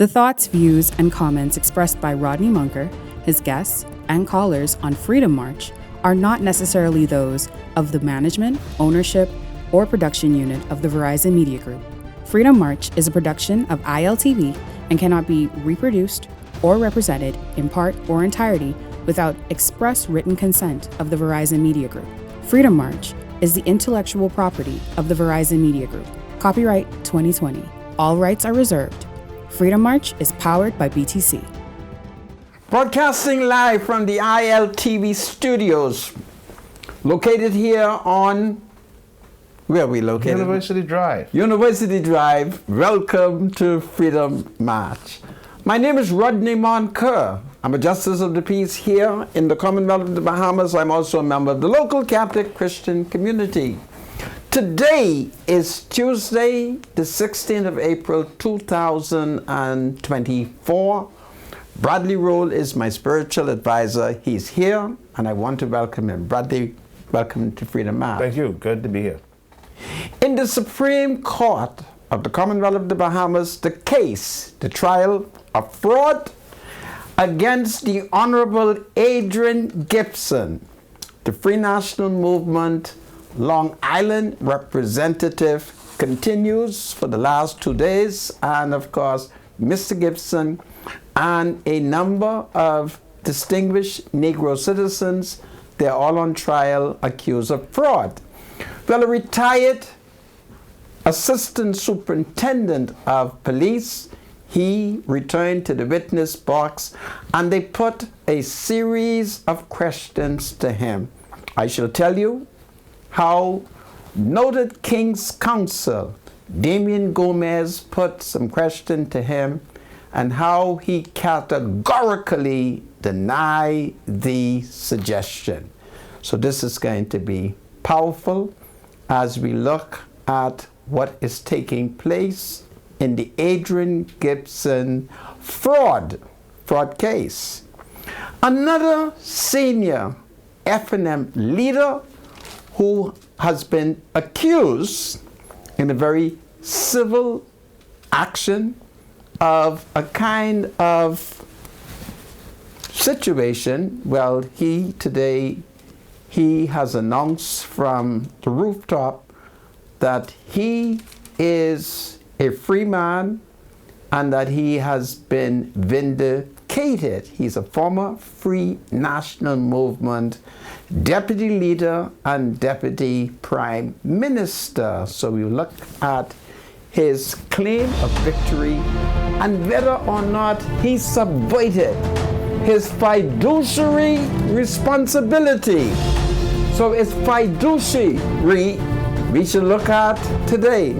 The thoughts, views, and comments expressed by Rodney Munker, his guests, and callers on Freedom March are not necessarily those of the management, ownership, or production unit of the Verizon Media Group. Freedom March is a production of ILTV and cannot be reproduced or represented in part or entirety without express written consent of the Verizon Media Group. Freedom March is the intellectual property of the Verizon Media Group. Copyright 2020. All rights are reserved. Freedom March is powered by BTC. Broadcasting live from the ILTV studios, located here on, where are we located? University Drive. University Drive. Welcome to Freedom March. My name is Rodney Munker. I'm a Justice of the Peace here in the Commonwealth of the Bahamas. I'm also a member of the local Catholic Christian community. Today is Tuesday, the 16th of April, 2024. Bradley Roll is my spiritual advisor. He's here, and I want to welcome him. Bradley, welcome to Freedom March. Thank you. Good to be here. In the Supreme Court of the Commonwealth of the Bahamas, the trial of fraud against the Honorable Adrian Gibson, the Free National Movement Long Island representative, continues for the last 2 days, and of course Mr. Gibson and a number of distinguished Negro citizens, they're all on trial accused of fraud. Well, a retired assistant superintendent of police, he returned to the witness box and they put a series of questions to him. I shall tell you how noted King's Counsel Damian Gomez put some question to him and how he categorically denied the suggestion. So this is going to be powerful as we look at what is taking place in the Adrian Gibson fraud case. Another senior F&M leader who has been accused in a very civil action of a kind of situation. Well, he has announced from the rooftop that he is a free man and that he has been vindicated. He's a former Free National Movement deputy leader and deputy prime minister. So we look at his claim of victory and whether or not he subverted his fiduciary responsibility. So it's fiduciary we should look at today.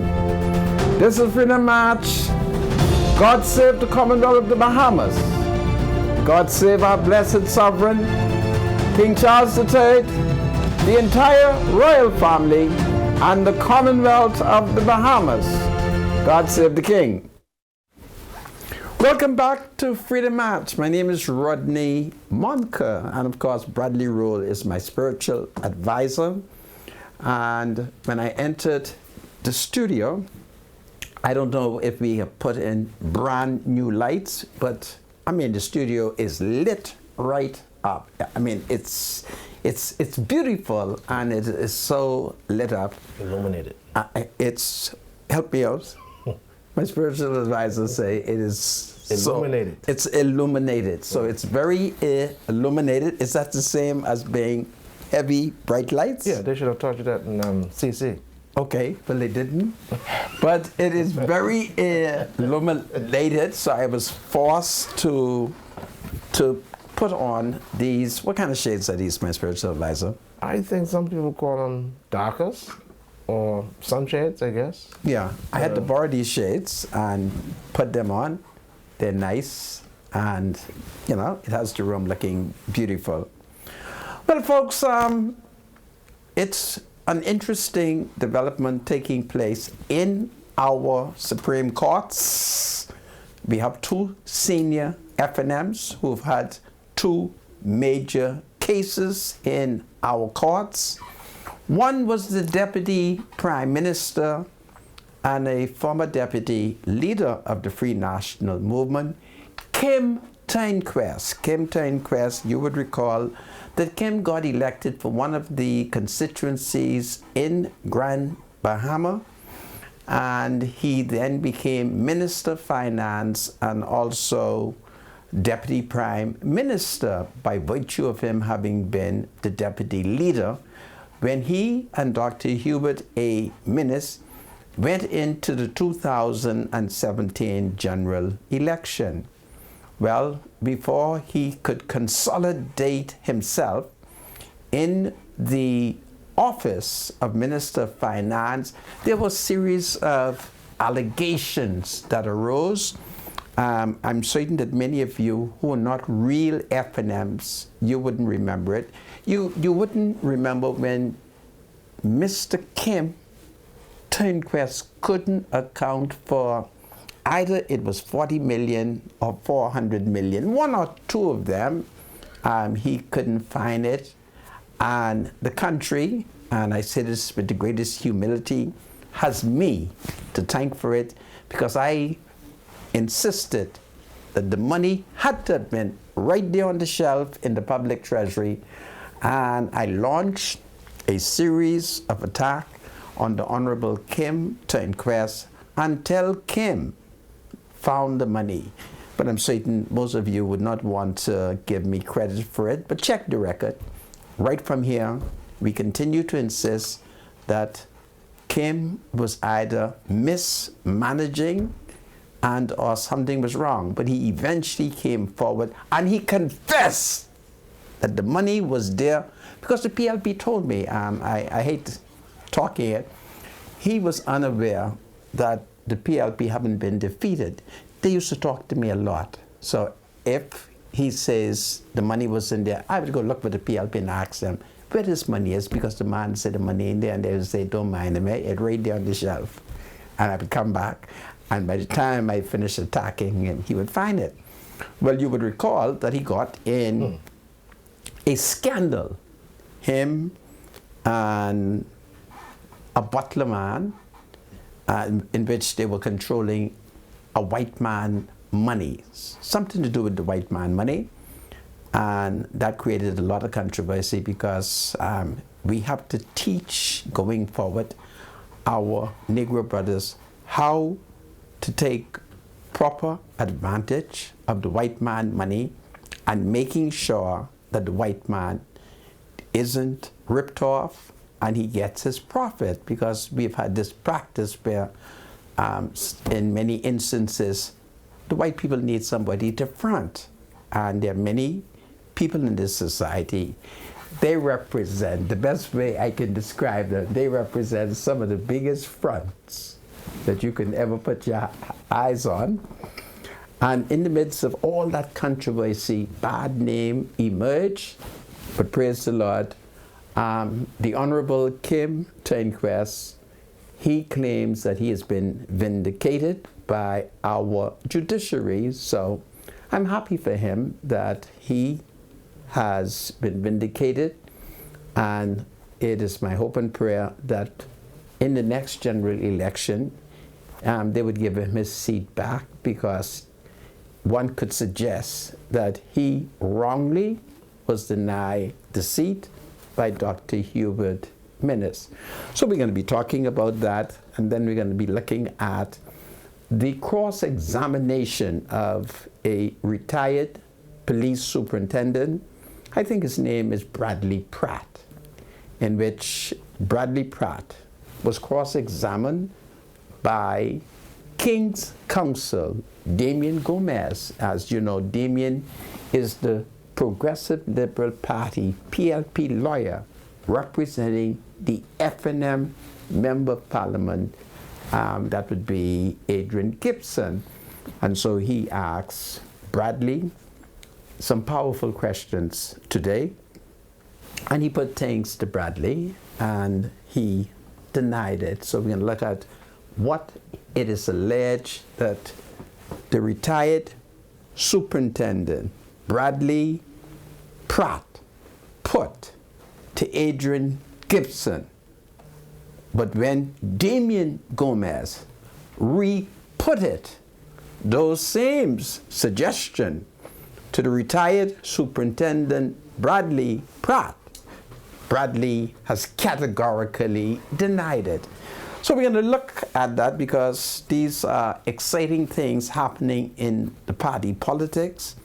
This is Freedom March. God save the Commonwealth of the Bahamas. God save our blessed sovereign, King Charles III, the entire royal family, and the Commonwealth of the Bahamas. God save the King. Welcome back to Freedom March. My name is Rodney Munker, and of course Bradley Roll is my spiritual advisor. And when I entered the studio, I don't know if we have put in brand new lights, but I mean the studio is lit right up. I mean it's beautiful and it is so lit up. Illuminated. Help me out. My spiritual advisors say it is illuminated. It's illuminated. So it's very illuminated. Is that the same as being heavy, bright lights? Yeah, they should have taught you that in CC. Okay, but they didn't. But it is very illuminated, so I was forced to put on these. What kind of shades are these, my spiritual advisor? I think some people call them darkers or sunshades, I guess. Yeah, I had to borrow these shades and put them on. They're nice, and you know, it has the room looking beautiful. Well, folks, it's an interesting development taking place in our Supreme Courts. We have two senior F&Ms who've had two major cases in our courts. One was the Deputy Prime Minister and a former deputy leader of the Free National Movement, Kim Turnquest. Kim Turnquest, you would recall that Kim got elected for one of the constituencies in Grand Bahama, and he then became Minister of Finance and also Deputy Prime Minister by virtue of him having been the deputy leader when he and Dr. Hubert A. Minnis went into the 2017 general election. Well, before he could consolidate himself in the office of Minister of Finance, there was a series of allegations that arose. I'm certain that many of you who are not real FNMs, you wouldn't remember it. You wouldn't remember when Mr. Kim Turnquest couldn't account for either it was 40 million or 400 million. One or two of them, he couldn't find it. And the country, and I say this with the greatest humility, has me to thank for it, because I insisted that the money had to have been right there on the shelf in the public treasury. And I launched a series of attacks on the Honorable Kim Turnquest until Kim found the money. But I'm certain most of you would not want to give me credit for it, but check the record. Right from here, we continue to insist that Kim was either mismanaging and or something was wrong, but he eventually came forward and he confessed that the money was there, because the PLP told me, I hate talking it, he was unaware that the PLP haven't been defeated. They used to talk to me a lot. So if he says the money was in there, I would go look for the PLP and ask them where this money is, because the man said the money in there, and they would say, don't mind him, it's right there on the shelf. And I would come back, and by the time I finished attacking him, he would find it. Well, you would recall that he got in a scandal, him and a butler man, in which they were controlling a white man money, something to do with the white man money. And that created a lot of controversy, because we have to teach going forward our Negro brothers how to take proper advantage of the white man money and making sure that the white man isn't ripped off and he gets his profit, because we've had this practice where in many instances the white people need somebody to front, and there are many people in this society, they represent, the best way I can describe them, they represent some of the biggest fronts that you can ever put your eyes on. And in the midst of all that controversy, bad name emerged, but praise the Lord, the Honorable Kim Turnquest, he claims that he has been vindicated by our judiciary. So I'm happy for him that he has been vindicated, and it is my hope and prayer that in the next general election they would give him his seat back, because one could suggest that he wrongly was denied the seat by Dr. Hubert Minnis. So we're going to be talking about that, and then we're going to be looking at the cross-examination of a retired police superintendent. I think his name is Bradley Pratt, in which Bradley Pratt was cross-examined by King's Counsel Damien Gomez. As you know, Damien is the Progressive Liberal Party PLP lawyer representing the FNM Member of Parliament, that would be Adrian Gibson. And so he asks Bradley some powerful questions today, and he put things to Bradley and he denied it. So we're going to look at what it is alleged that the retired superintendent Bradley Pratt put to Adrian Gibson. But when Damien Gomez re-put it, those same suggestion, to the retired Superintendent Bradley Pratt. Bradley has categorically denied it. So we're going to look at that because these are exciting things happening in the party politics,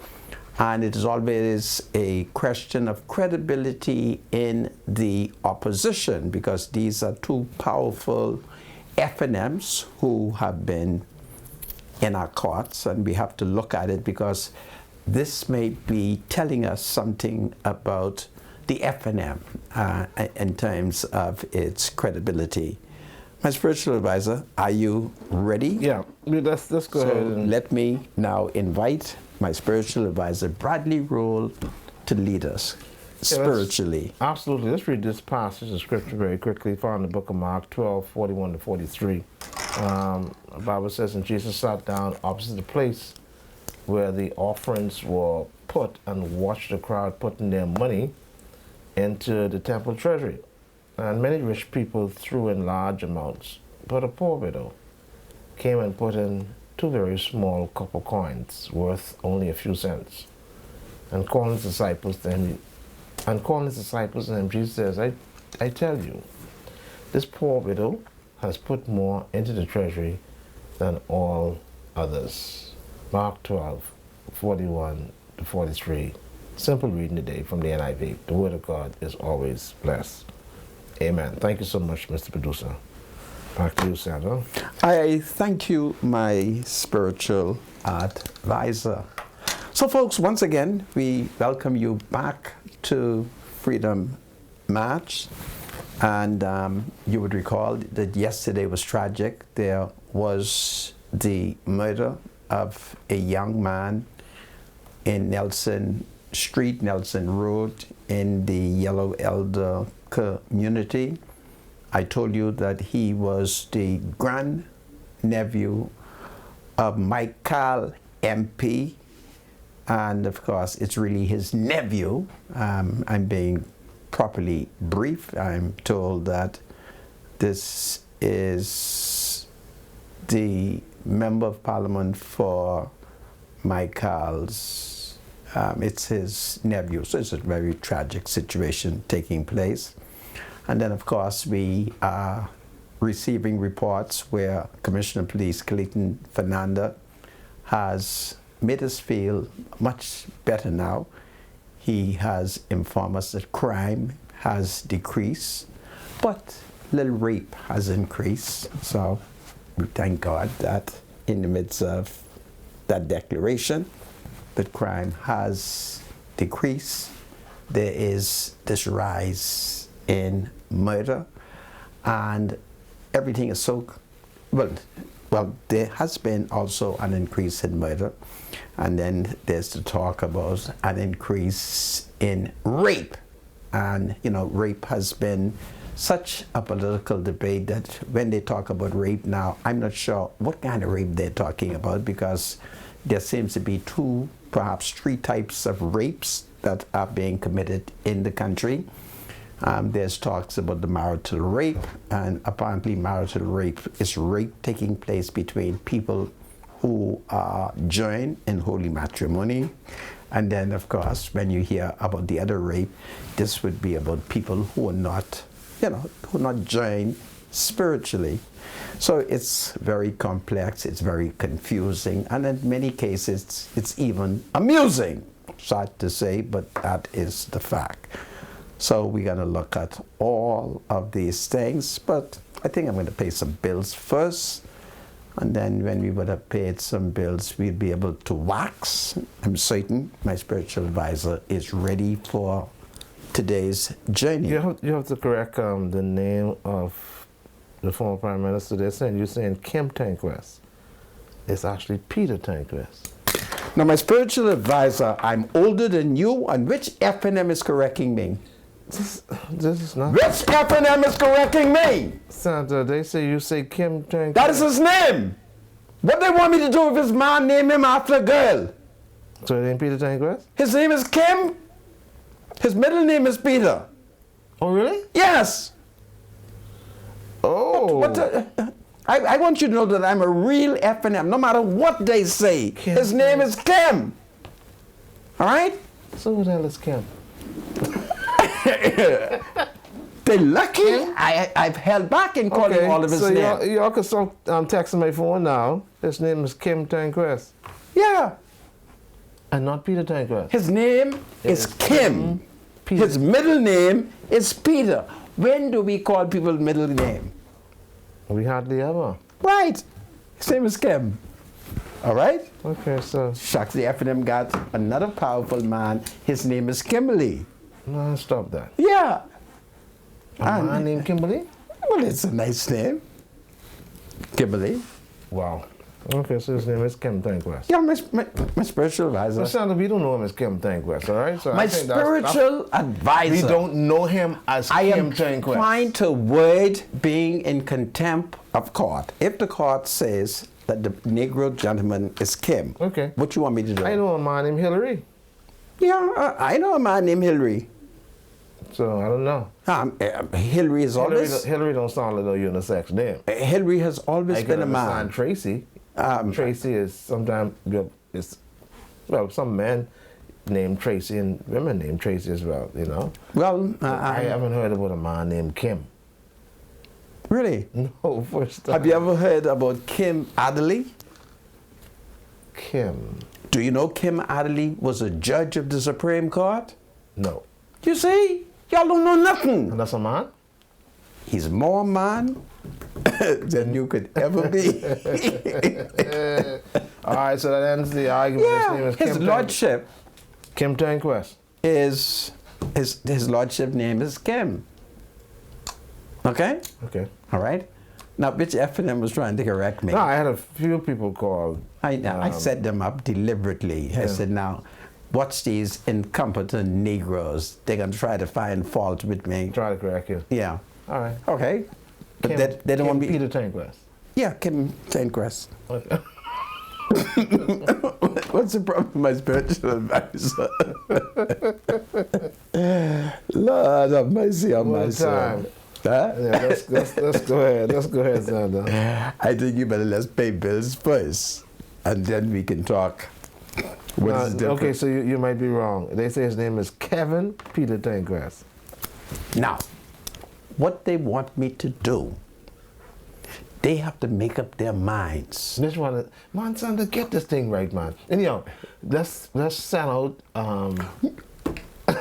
and it is always a question of credibility in the opposition, because these are two powerful FNMs who have been in our courts, and we have to look at it because this may be telling us something about the FNM in terms of its credibility. My spiritual advisor, are you ready? Yeah, let's go ahead. And Let me now invite my spiritual advisor, Bradley Rule, to lead us spiritually. Absolutely. Let's read this passage of scripture very quickly, found in the book of Mark 12:41-43. The Bible says, and Jesus sat down opposite the place where the offerings were put and watched the crowd putting their money into the temple treasury. And many rich people threw in large amounts, but a poor widow came and put in 2 very small copper coins worth only a few cents. And calling his disciples to him, Jesus says, I tell you, this poor widow has put more into the treasury than all others. Mark 12:41-43. Simple reading today from the NIV. The Word of God is always blessed. Amen. Thank you so much, Mr. Producer. Back to you, Sandra. I thank you, my spiritual advisor. So, folks, once again, we welcome you back to Freedom March. And you would recall that yesterday was tragic. There was the murder of a young man in Nelson Street, Nelson Road, in the Yellow Elder community. I told you that he was the grandnephew of Michael MP, and of course it's really his nephew. I'm being properly brief. I'm told that this is the Member of Parliament for Michael's, it's his nephew, so it's a very tragic situation taking place. And then of course we are receiving reports where Commissioner of Police Clayton Fernanda has made us feel much better now. He has informed us that crime has decreased, but little rape has increased. So we thank God that in the midst of that declaration, that crime has decreased. There is this rise in murder, and everything is so well. There has been also an increase in murder, and then there's the talk about an increase in rape. And you know, rape has been such a political debate that when they talk about rape now, I'm not sure what kind of rape they're talking about, because there seems to be 2, perhaps 3 types of rapes that are being committed in the country. There's talks about the marital rape, and apparently marital rape is rape taking place between people who are joined in holy matrimony. And then of course when you hear about the other rape, this would be about people who are not, who are not joined spiritually. So it's very complex, it's very confusing, and in many cases it's even amusing. Sad to say, but that is the fact. So we're going to look at all of these things, but I think I'm going to pay some bills first, and then when we would have paid some bills, we'll be able to wax. I'm certain my spiritual advisor is ready for today's journey. You have to correct the name of the former Prime Minister. You're saying Kim Tanquest. It's actually Peter Tanquest. Now, my spiritual advisor, I'm older than you, and which FNM is correcting me? This is not. Which FNM is correcting me? Santa, they say you say Kim Tanquest. That is his name. What they want me to do if his man name him after a girl? So it ain't Peter Tanquest? His name is Kim. His middle name is Peter. Oh, really? Yes. Oh. I want you to know that I'm a real F&M, no matter what they say. Kim. His name is Kim. All right? So who the hell is Kim? They're lucky. I've held back in calling all of his so names. y'all can text my phone now. His name is Kim Tanquest. Yeah. And not Peter Tanquest. His name is Kim. Peter. His middle name is Peter. When do we call people middle name? We hardly ever. Right. His name is Kim. All right? Okay, so. Shucks, the F&M got another powerful man. His name is Kimberly. No, stop that. Yeah. A man named Kimberly? Well, it's a nice name. Kimberly. Wow. Okay, so his name is Kim Tanquest. Yeah, my spiritual advisor. But Sandra, we don't know him as Kim Tanquest, all right? So My I think spiritual advisor. we don't know him as I Kim am Tanquest. trying to avoid being in contempt of court. If the court says that the Negro gentleman is Kim, Okay. what you want me to do? I know a man named Hillary, Yeah, I know a man named Hillary. so I don't know. Hillary is always. Hillary don't sound like no unisex name. Hillary has always I been can a man. understand Tracy. Tracy is sometimes some men named Tracy and women named Tracy as well. You know. Well, I haven't heard about a man named Kim. really? No, first time. Have you ever heard about Kim Adderley? Kim? Do you know Kim Adderley was a judge of the Supreme Court? No. You see, y'all don't know nothing. And that's a man? He's more man than you could ever be. All right, so that ends the argument. His name is his lordship Kim Tanquest. is his lordship name is Kim. Okay, Okay. all right. Now, which F&M was trying to correct me? No, I had a few people call. I set them up deliberately. I said, now, watch these incompetent Negroes. They're gonna try to find fault with me. Try to correct you. Yeah. All right. Okay. But Kim, they don't want me. Peter Tanquest. Yeah, Kim Tanquest. Okay. What's the problem with my spiritual advisor? Lord have mercy on my soul. Huh? Yeah, let's go ahead. Let's go ahead, Xander. I think you better let's pay bills first, and then we can talk. What is the difference? Okay, so you might be wrong. They say his name is Kevin Peter Tanquest. Now, what they want me to do, they have to make up their minds. Just want to, man, Xander, get this thing right, man. Anyhow, let's send out.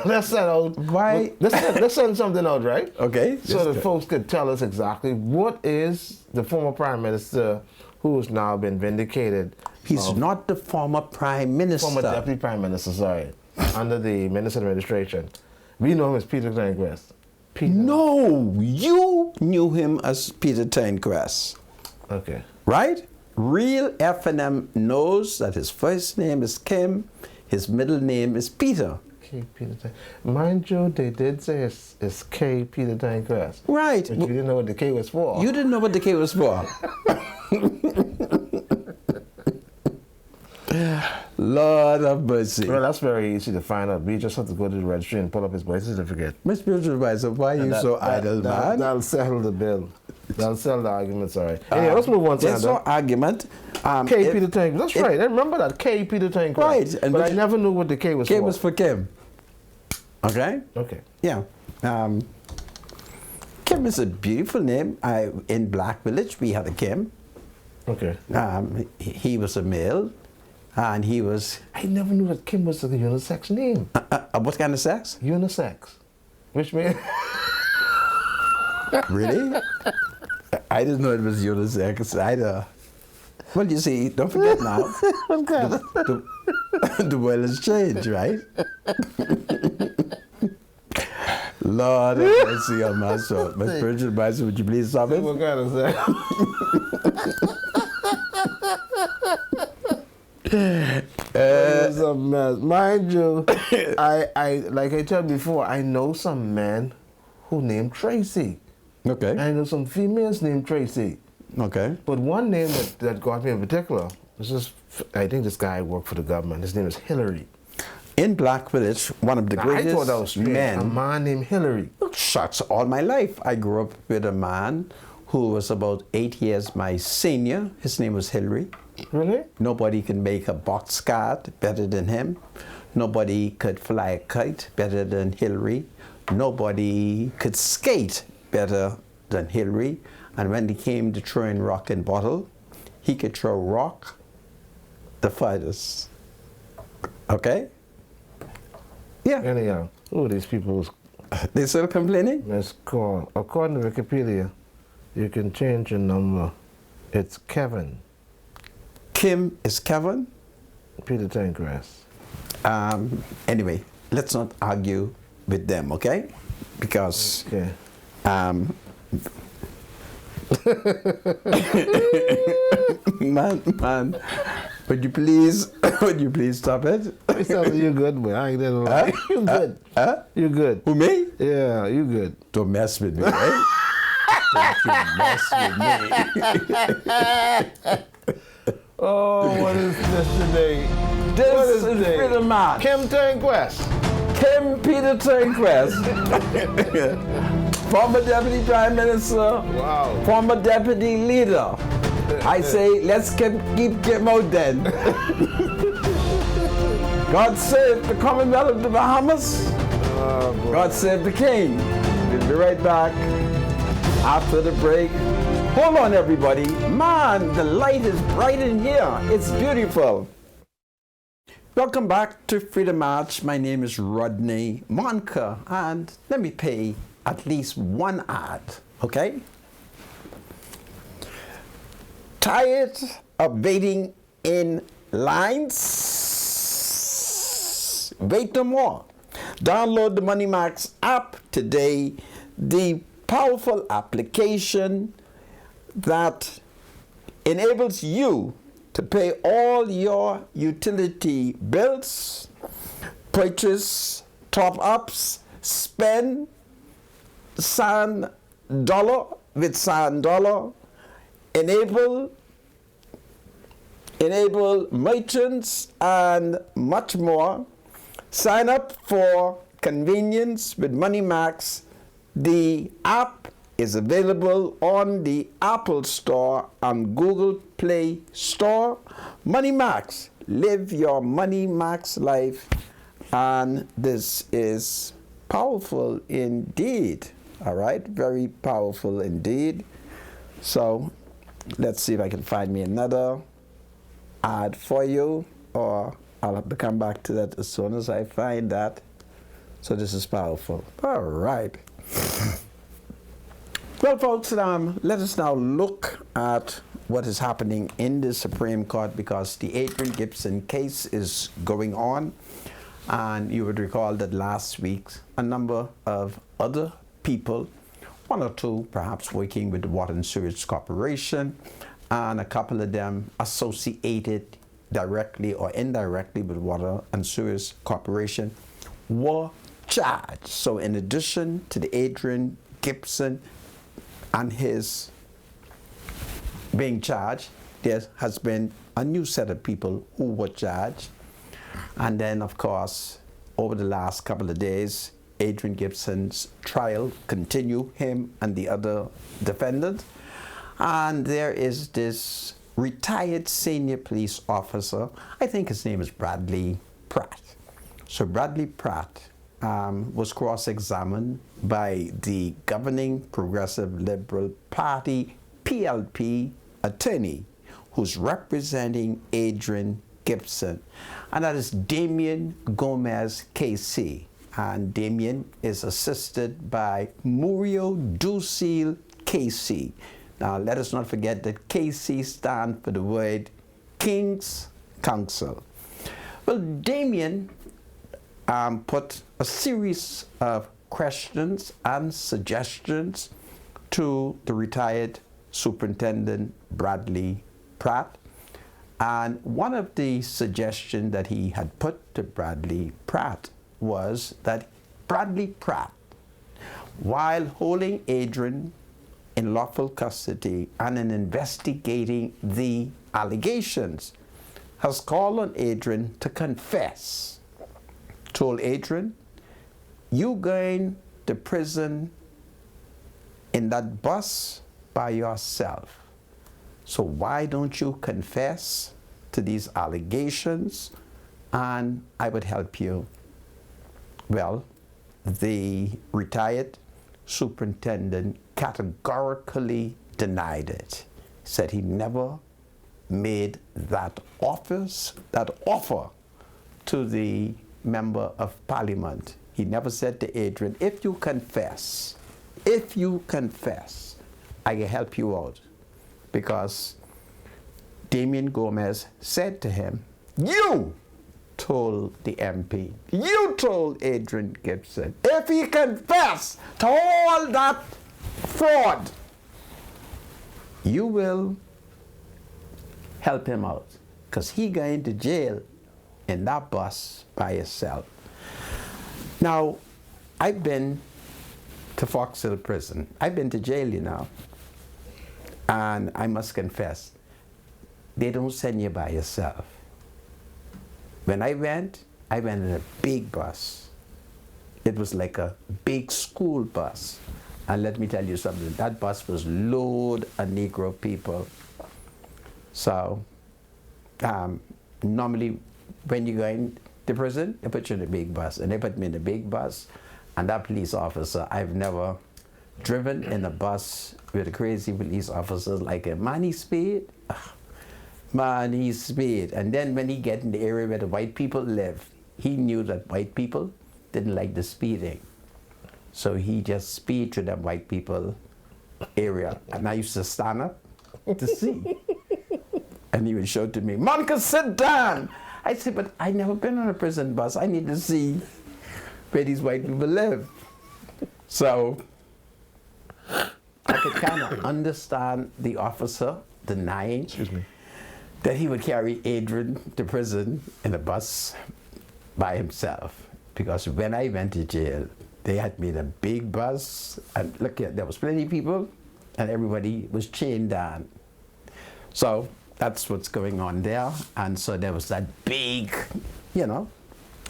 Let's send out. Why? Let's send something out, right? Okay. So that folks could tell us exactly what is the former prime minister who has now been vindicated. He's not the former prime minister. Former deputy prime minister, sorry, under the minister administration. We know him as Peter Tanquest. Peter. No, you knew him as Peter Tanquest, Okay. right? Real F&M knows that his first name is Kim, his middle name is Peter. K. Peter Tanquest. Mind you, they did say it's K. Peter Tanquest. Right. But you didn't know what the K was for. You didn't know what the K was for. Lord have mercy. Well, that's very easy to find out. We just have to go to the registry and pull up his birth certificate. My spiritual advisor, why are you so idle, man? That'll settle the bill. That'll settle the argument, sorry. Anyway, let's move on to There's no argument. K. Peter Tanquest. That's right. I remember that. K. Peter Tanquest. Right. And but I never knew what the K was K for. was for Kim. Okay? Okay. Yeah. Kim is a beautiful name. In Black Village, we had a Kim. Okay. He was a male, and he was... I never knew that Kim was a unisex name. what kind of sex? Unisex. Which means... Really? I didn't know it was unisex either. Well, you see, don't forget now, the world has changed, right? Lord have mercy on my soul. My spiritual advisor, would you please stop it? What kind of sex? It's a mess. Mind you, I like I told you before, I know some men who named Tracy. Okay. I know some females named Tracy. Okay. But one name that got me in particular was just, I think this guy worked for the government. His name is Hillary. In Black Village, one of the Now, greatest I thought that was strange. men. A man named Hillary. Shucks, all my life I grew up with a man who was about 8 years my senior. His name was Hillary. Really? Nobody can make a box card better than him. Nobody could fly a kite better than Hillary. Nobody could skate better than Hillary. And when it came to throwing rock and bottle, he could throw rock the farthest. Okay? Yeah. Anyhow, who are these people? They still complaining? Let's call. According to Wikipedia, you can change your number. It's Kevin. Kim is Kevin. Peter Tankgrass. Anyway, let's not argue with them, okay? Because Okay. man, would you please stop it? You're good, boy. I ain't that long. You good. You good. Who, me? Yeah, you good. Don't mess with me, right? Don't you mess with me. Oh, what is this today? This is Freedom March. Kim Tankgrass. Kim Peter Tankgrass. Former Deputy Prime Minister. Wow. Former Deputy Leader. I say, let's keep Kim out then. God save the Commonwealth of the Bahamas. God save the King. We'll be right back after the break. Hold on, everybody. Man, the light is bright in here. It's beautiful. Welcome back to Freedom March. My name is Rodney Monker, and let me pay at least one ad, okay? Tired of waiting in lines? Wait no more. Download the MoneyMax app today, the powerful application that enables you to pay all your utility bills, purchase top-ups, spend Sand Dollar with Sand Dollar, enable merchants and much more. Sign up for convenience with MoneyMax. The app is available on the Apple Store and Google Play Store. MoneyMax, live your MoneyMax life, and this is powerful indeed. All right, very powerful indeed. So let's see if I can find me another ad for you, or I'll have to come back to that as soon as I find that. So this is powerful. All right. Well, folks, let us now look at what is happening in the Supreme Court, because the Adrian Gibson case is going on. And you would recall that last week, a number of other people, one or two perhaps working with the Water and Sewage Corporation, and a couple of them associated directly or indirectly with Water and Sewage Corporation, were charged. So in addition to the Adrian Gibson and his being charged, there has been a new set of people who were charged. And then, of course, over the last couple of days, Adrian Gibson's trial continued, him and the other defendant. And there is this retired senior police officer, I think his name is Bradley Pratt. So Bradley Pratt was cross-examined by the governing Progressive Liberal Party, PLP, attorney who's representing Adrian Gibson, and that is Damien Gomez KC. And Damien is assisted by Murio Ducil KC. Now let us not forget that KC stands for the word King's Counsel. Well, Damien put a series of questions and suggestions to the retired Superintendent Bradley Pratt. And one of the suggestions that he had put to Bradley Pratt was that Bradley Pratt, while holding Adrian in lawful custody and in investigating the allegations, has called on Adrian to confess. Told Adrian, you going to prison in that bus by yourself. So why don't you confess to these allegations and I would help you? Well, the retired superintendent categorically denied it. Said he never made that offer to the member of parliament. He never said to Adrian, if you confess, I can help you out. Because Damien Gomez said to him, you told the MP, you told Adrian Gibson, if he confessed to all that fraud, you will help him out. Because he going to jail in that bus by himself. Now, I've been to Fox Hill Prison. I've been to jail, you know. And I must confess, they don't send you by yourself. When I went in a big bus. It was like a big school bus. And let me tell you something, that bus was loaded of Negro people. So, normally when you go into prison, they put you in a big bus. And they put me in a big bus. And that police officer, I've never driven in a bus with a crazy police officer like him. Man, he speed. Man, he speed. And then when he get in the area where the white people live, he knew that white people didn't like the speeding. So he just speed to that white people area. And I used to stand up to see. And he would show to me, Monica, sit down. I said, but I never been on a prison bus. I need to see where these white people live. So I could kind of understand the officer denying that he would carry Adrian to prison in a bus by himself. Because when I went to jail, they had me in a big bus, and look, there was plenty of people, and everybody was chained down. So that's what's going on there. And so there was that big,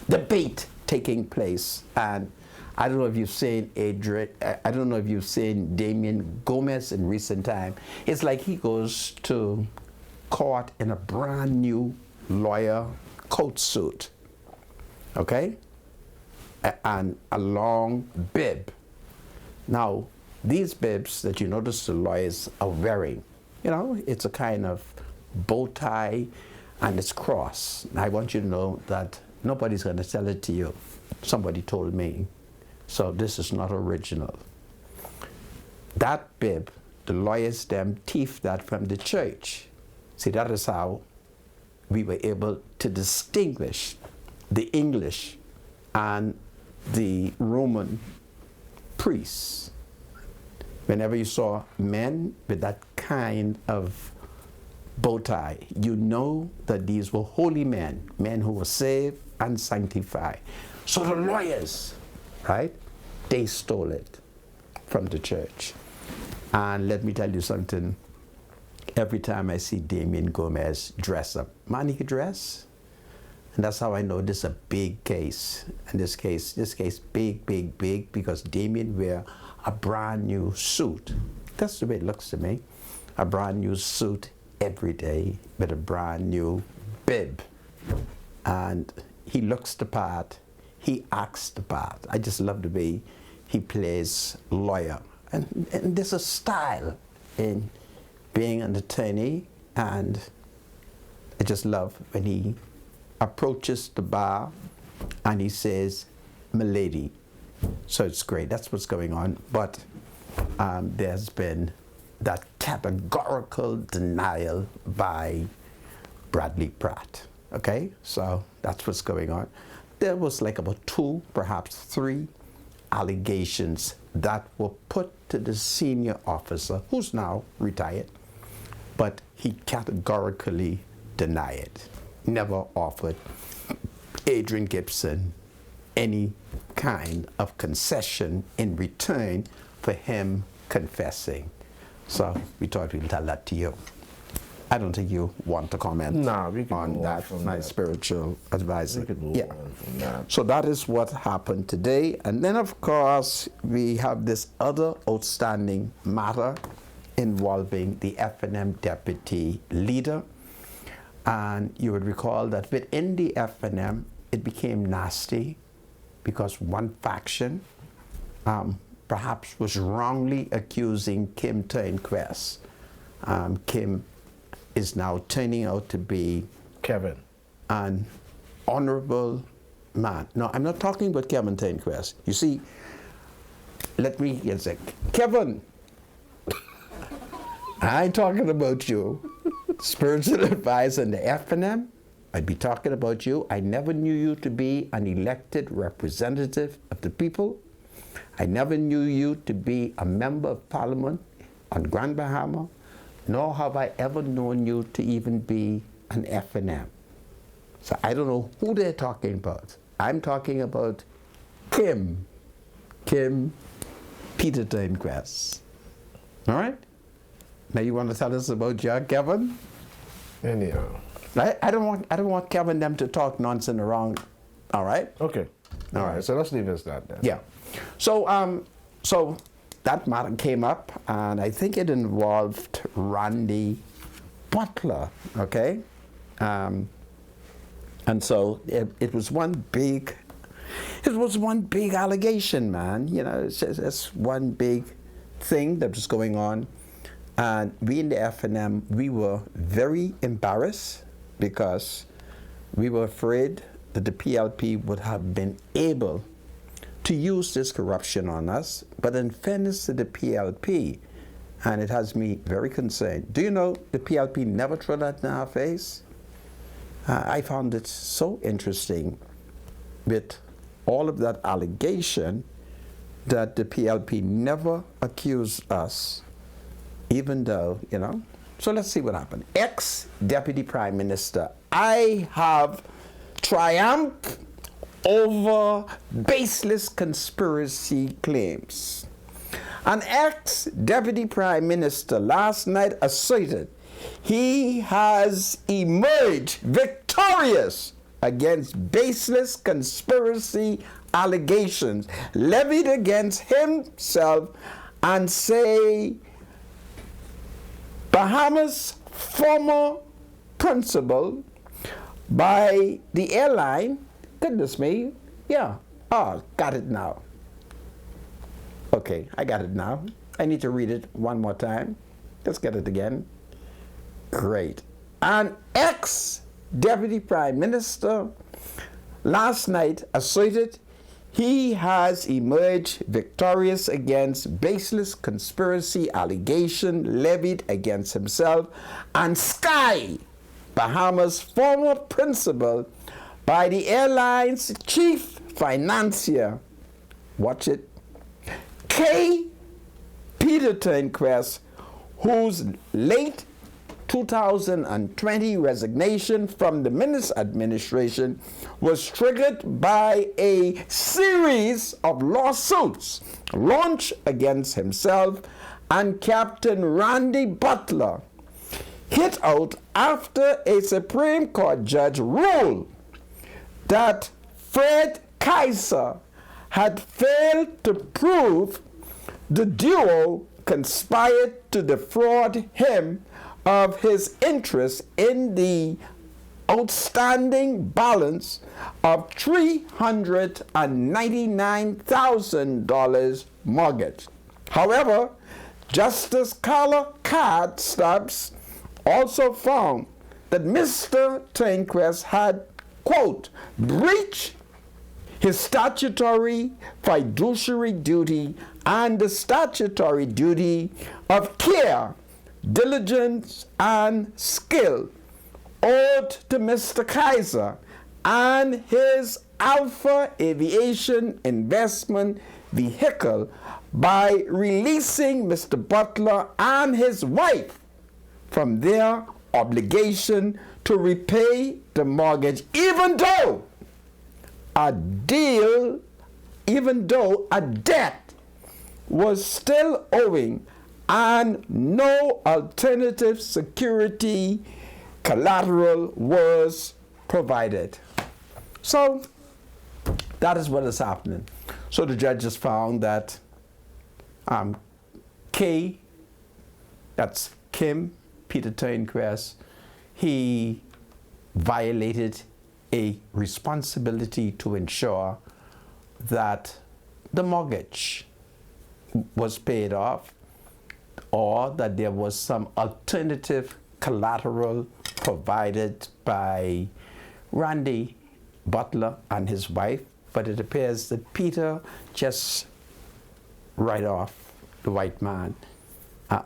debate taking place. And I don't know if you've seen I don't know if you've seen Damien Gomez in recent time. It's like he goes to court in a brand new lawyer coat suit, okay? And a long bib. Now, these bibs that you notice the lawyers are wearing, it's a kind of bow tie and it's cross. I want you to know that nobody's going to tell it to you. Somebody told me. So this is not original. That bib, the lawyers them thieved that from the church. See, that is how we were able to distinguish the English and the Roman priests. Whenever you saw men with that kind of bow tie, you know that these were holy men, men who were saved and sanctified. So the lawyers, right, they stole it from the church. And let me tell you something, every time I see Damien Gomez dress up, man, he could dress. And that's how I know this is a big case. And this case big, big, big, because Damien wear a brand new suit. That's the way it looks to me. A brand new suit every day with a brand new bib. And he looks the part, he acts the part. I just love the way he plays lawyer. And there's a style in being an attorney, and I just love when he approaches the bar and he says, "Milady." So it's great, that's what's going on. But there's been that categorical denial by Bradley Pratt. Okay, so that's what's going on. There was like about 2, perhaps 3 allegations that were put to the senior officer, who's now retired, but he categorically denied it. Never offered Adrian Gibson any kind of concession in return for him confessing. So we thought we'd tell that to you. I don't think you want to comment on that, my spiritual advisor. We could move on from that. So that is what happened today. And then, of course, we have this other outstanding matter involving the F&M deputy leader. And you would recall that within the F&M, it became nasty because one faction perhaps was wrongly accusing Kim Turnquest. Kim is now turning out to be Kevin, an honorable man. No, I'm not talking about Kevin Turnquest. You see, let me get sick. Kevin, I ain't talking about you. Spiritual advisor in the F&M, I'd be talking about you. I never knew you to be an elected representative of the people. I never knew you to be a member of parliament on Grand Bahama, nor have I ever known you to even be an F&M. So I don't know who they're talking about. I'm talking about Kim Peter Turnquest. All right? Now you want to tell us about your Kevin? anyhow. I don't want Kevin them to talk nonsense around. All right? Okay. All right. So let's leave it as that then. Yeah. So that matter came up, and I think it involved Randy Butler. Okay. And so it was one big allegation, man. You know, it's one big thing that was going on. And we in the F&M, we were very embarrassed because we were afraid that the PLP would have been able to use this corruption on us. But in fairness to the PLP, and it has me very concerned, do you know the PLP never threw that in our face? I found it so interesting with all of that allegation that the PLP never accused us, even though, you know. So let's see what happened. Ex-Deputy Prime Minister, I have triumphed over baseless conspiracy claims. An ex-Deputy Prime Minister last night asserted he has emerged victorious against baseless conspiracy allegations levied against himself and say Bahamas' former principal by the airline, goodness me, yeah, got it now. Okay, I got it now. I need to read it one more time. Let's get it again. Great. An ex-Deputy Prime Minister last night asserted he has emerged victorious against baseless conspiracy allegation levied against himself and Sky, Bahamas' former principal, by the airline's chief financier, watch it, K. Peter Turnquest, whose late 2020 resignation from the Minister administration was triggered by a series of lawsuits launched against himself and Captain Randy Butler, hit out after a Supreme Court judge ruled that Fred Kaiser had failed to prove the duo conspired to defraud him of his interest in the outstanding balance of $399,000 mortgage. However, Justice Carla Card Stubbs also found that Mr. Turnquest had, quote, breached his statutory fiduciary duty and the statutory duty of care, diligence, and skill owed to Mr. Kaiser and his Alpha Aviation investment vehicle by releasing Mr. Butler and his wife from their obligation to repay the mortgage, even though a debt was still owing and no alternative security collateral was provided. So that is what is happening. So the judges found that K. That's Kim Peter Turnquest. He violated a responsibility to ensure that the mortgage was paid off, or that there was some alternative collateral provided by Randy Butler and his wife. But it appears that Peter just write off the white man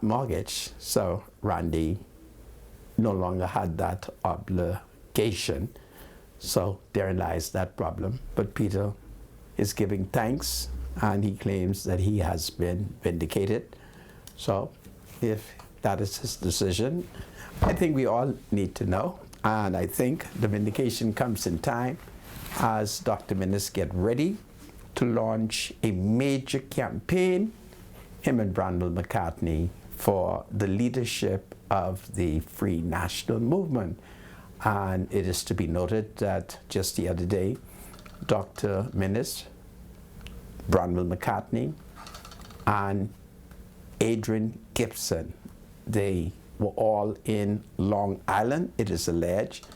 mortgage, so Randy no longer had that obligation. So therein lies that problem. But Peter is giving thanks, and he claims that he has been vindicated. So if that is his decision, I think we all need to know. And I think the vindication comes in time as Dr. Minnis get ready to launch a major campaign, him and Brandel McCartney, for the leadership of the Free National Movement. And it is to be noted that just the other day, Dr. Minnis, Brandel McCartney, and Adrian Gibson, they were all in Long Island, it is alleged.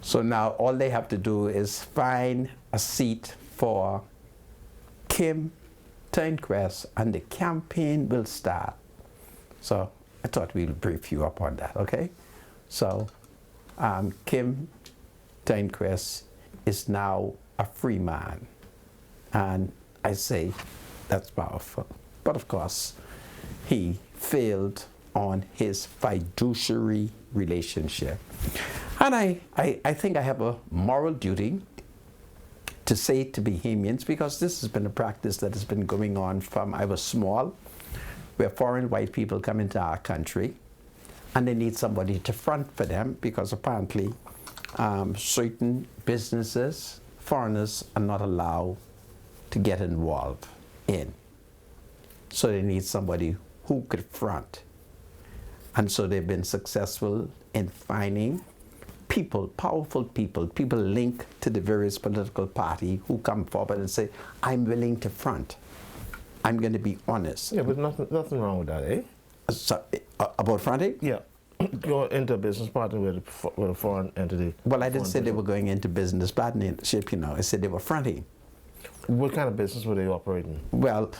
So now all they have to do is find a seat for Kim Turnquest, and the campaign will start. So I thought we'll brief you up on that, okay? So Kim Turnquest is now a free man, and I say that's powerful. But of course, he failed on his fiduciary relationship. And I think I have a moral duty to say to Bahamians, because this has been a practice that has been going on from I was small, where foreign white people come into our country and they need somebody to front for them, because apparently certain businesses, foreigners are not allowed to get involved in. So they need somebody who could front. And so they've been successful in finding people, powerful people linked to the various political party who come forward and say, I'm willing to front. I'm going to be honest. Yeah, but nothing wrong with that, eh? So, about fronting? Yeah. Go into a business partner with a foreign entity. Well, I didn't say they were going into business partnership, you know. I said they were fronting. What kind of business were they operating? Well,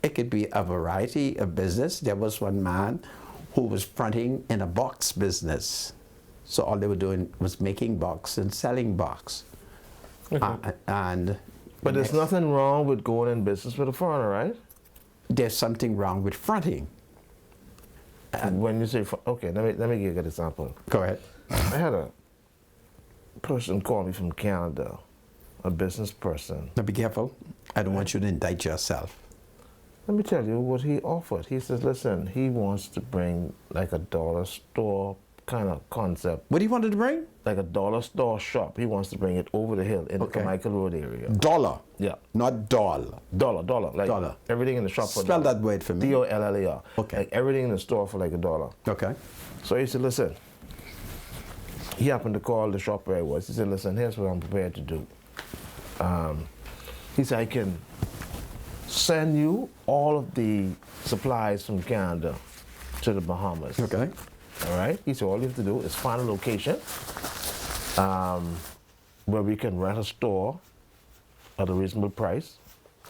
it could be a variety of business. There was one man who was fronting in a box business. So all they were doing was making box and selling box. Okay. But there's nothing wrong with going in business with a foreigner, right? There's something wrong with fronting. And when you say, okay, let me give you a good example. Go ahead. I had a person call me from Canada, a business person. Now be careful. I don't want you to indict yourself. Let me tell you what he offered. He says, listen, he wants to bring like a dollar store kind of concept. What do you want to bring? Like a dollar store shop. He wants to bring it over the hill in the Carmichael Road area. Dollar? Yeah. Not doll. Dollar. Like dollar. Everything in the shop for Spell dollar. that word for me. D-O-L-L-A-R. Okay. Like everything in the store for like $1. Okay. So he said, listen, he happened to call the shop where I was. He said, listen, here's what I'm prepared to do. He said, I can send you all of the supplies from Canada to the Bahamas. Okay. All right? He said, all you have to do is find a location where we can rent a store at a reasonable price,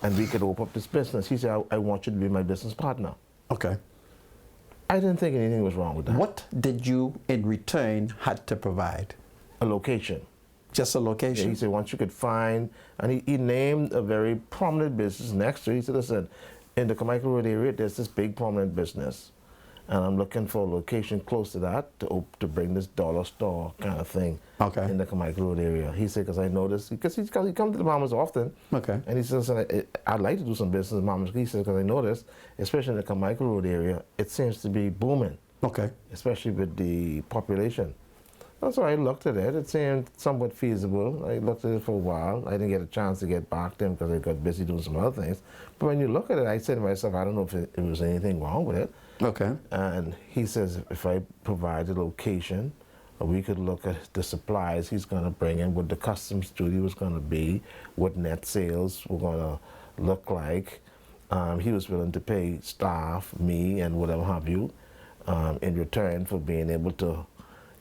and we could open up this business. He said, I want you to be my business partner. Okay. I didn't think anything was wrong with that. What did you, in return, had to provide? A location. Just a location? Yeah, he said, once you could find, and he named a very prominent business next to it. He said, listen, in the Carmichael Road area, there's this big prominent business, and I'm looking for a location close to that to bring this dollar store kind of thing in the Carmichael Road area. He said, because I noticed, because he comes to the Bahamas often, and he says, I'd like to do some business in Bahamas. He said, because I noticed, especially in the Carmichael Road area, it seems to be booming, especially with the population. So I looked at it. It seemed somewhat feasible. I looked at it for a while. I didn't get a chance to get back to him because I got busy doing some other things. But when you look at it, I said to myself, I don't know if there was anything wrong with it. Okay. And he says, if I provide the location, we could look at the supplies he's going to bring in, what the customs duty was going to be, what net sales were going to look like, he was willing to pay staff, me, and whatever have you, in return for being able to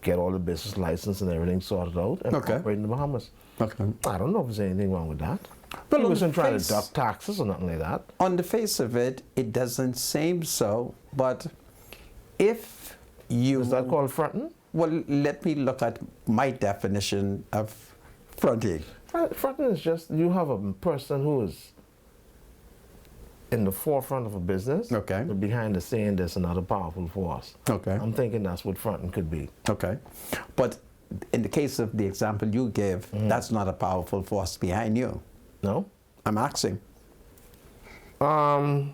get all the business license and everything sorted out and operate in the Bahamas. Okay. I don't know if there's anything wrong with that. Well, He on wasn't the trying to face- duck taxes or nothing like that. On the face of it, it doesn't seem so, but if you... Is that called fronting? Well, let me look at my definition of fronting. Fronting is just you have a person who is in the forefront of a business, Okay. but behind the scene there's another powerful force. Okay. I'm thinking that's what fronting could be. Okay. But in the case of the example you gave, that's not a powerful force behind you. No? I'm asking.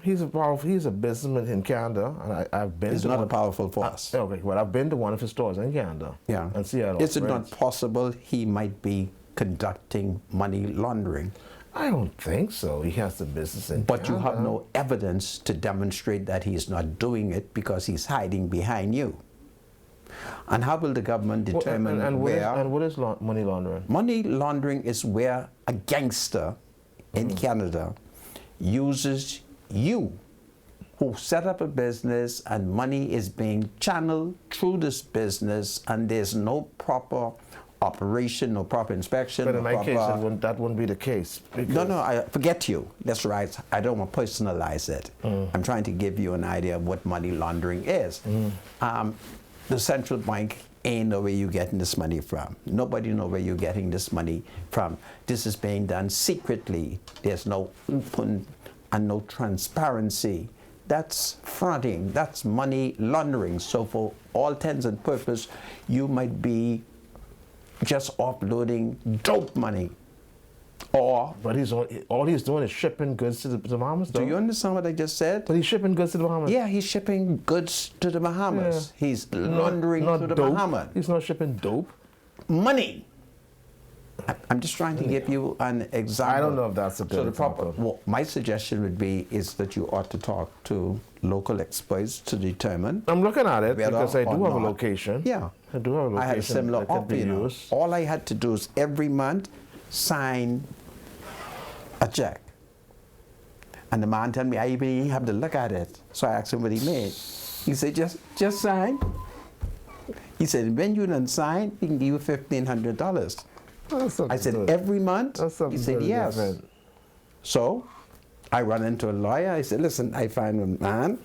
He's a businessman in Canada, and I've been It's to not a one. powerful force. Okay, well, I've been to one of his stores in Canada. Yeah. And see how it Is it not operates. possible he might be conducting money laundering? I don't think so. He has the business in But Canada. you have no evidence to demonstrate that he's not doing it because he's hiding behind you. And how will the government Well, determine and what is- where... and what is money laundering? Money laundering is where a gangster in Canada uses you, who set up a business, and money is being channeled through this business, and there's no proper operation, no proper inspection. But no in my case, proper- that wouldn't be the case. No, I forget you. That's right. I don't want to personalize it. I'm trying to give you an idea of what money laundering is. The central bank ain't know where you're getting this money from. Nobody know where you're getting this money from. This is being done secretly. There's no open and no transparency. That's fronting. That's money laundering. So for all intents and purposes, you might be just offloading dope money. Or, But all he's doing is shipping goods to the Bahamas, though. do you understand what I just said? But he's shipping goods to the Bahamas. Yeah, he's shipping goods to the Bahamas. Yeah. He's laundering Not to the dope. Bahamas. He's not shipping dope. Money. I'm just trying to give you an example. I don't know if that's a good So the proper, example. well, my suggestion would be is that you ought to talk to local experts to determine. I'm looking at it whether because I or do have a not. location. Yeah. I do have a location. I had a similar that could be opinion. used. All I had to do is every month sign a check. And the man told me I even have to look at it. So I asked him what he made. He said, just sign. He said, when you done sign, he can give you $1,500. That's something I said, good. every month? That's He something said, good, yes. different. So I run into a lawyer. I said, listen, I find a man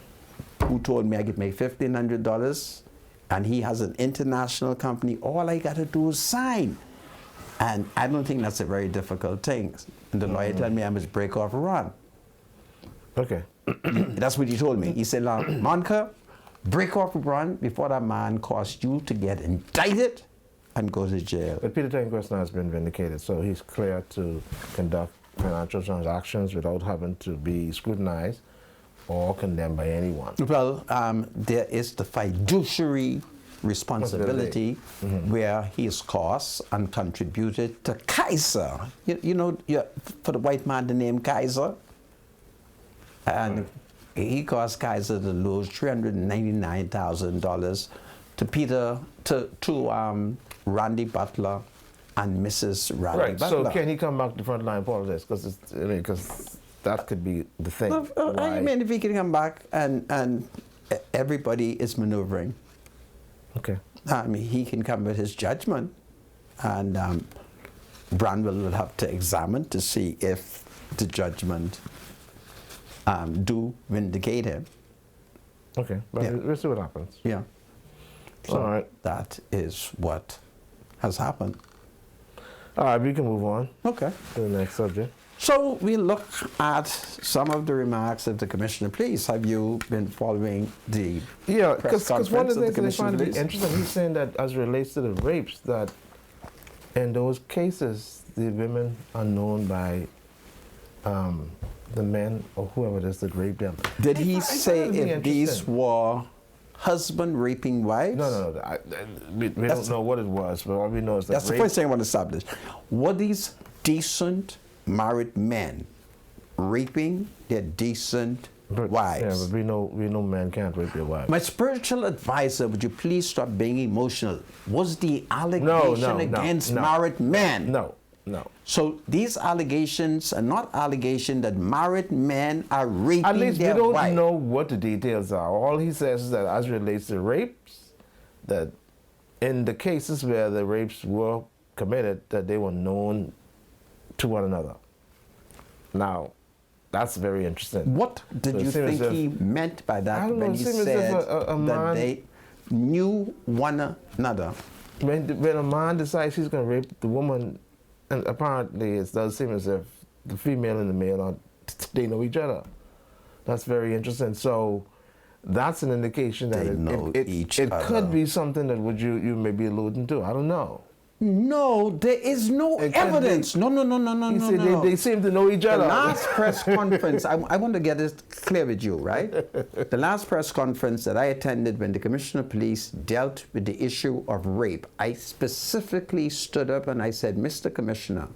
who told me I could make $1,500, and he has an international company. All I got to do is sign. And I don't think that's a very difficult thing. And the lawyer told me I must break off a run. Okay. That's what he told me. He said, Monica, break off a run before that man caused you to get indicted and go to jail. But Peter Tanquist has been vindicated, so he's clear to conduct financial transactions without having to be scrutinized or condemned by anyone. Well, there is the fiduciary responsibility where he's cost and contributed to Kaiser. You know, for the white man, the name Kaiser. And he caused Kaiser to lose $399,000 to Peter, to Randy Butler and Mrs. Randy Right. Butler. So can he come back to frontline politics? Because that could be the thing. I Why- mean, if he can come back and everybody is maneuvering, Okay. he can come with his judgment, and Branwell will have to examine to see if the judgment do vindicate him. Okay. Well, Yeah. we'll see what happens. Yeah. So All right. that is what has happened. All right, we can move on Okay. to the next subject. So we look at some of the remarks of the commissioner. Please, have you been following the Yeah, press because one conference of the of the things that I find to be commissioner, please? interesting, he's saying that as it relates to the rapes, that in those cases, the women are known by the men or whoever it is that raped them. Did I he find say that to be if these interesting. were husband raping wives? No. We don't know what it was, but all we know is that That's the rape- first thing I want to establish. Were these decent married men raping their decent wives? Yeah, but we know men can't rape their wives. My spiritual advisor, would you please stop being emotional? Was the allegation against married men? No. No. So these allegations are not allegations that married men are raping At least we their don't wife. know what the details are. All he says is that as it relates to rapes, that in the cases where the rapes were committed, that they were known to one another. Now, that's very interesting. What did So it you seems think as if- he meant by I that don't know, when it he seems as if said a that man- they knew one another? When a man decides he's going to rape the woman, and apparently it does seem as if the female and the male they know each other. That's very interesting. So that's an indication that They know each it other. could be something that you may be alluding to. I don't know. No, there is no It could evidence. be- No. You see, No. they seem to know each The other. last press conference, I want to get this clear with you, right? The last press conference that I attended when the Commissioner of Police dealt with the issue of rape, I specifically stood up and I said, Mr. Commissioner,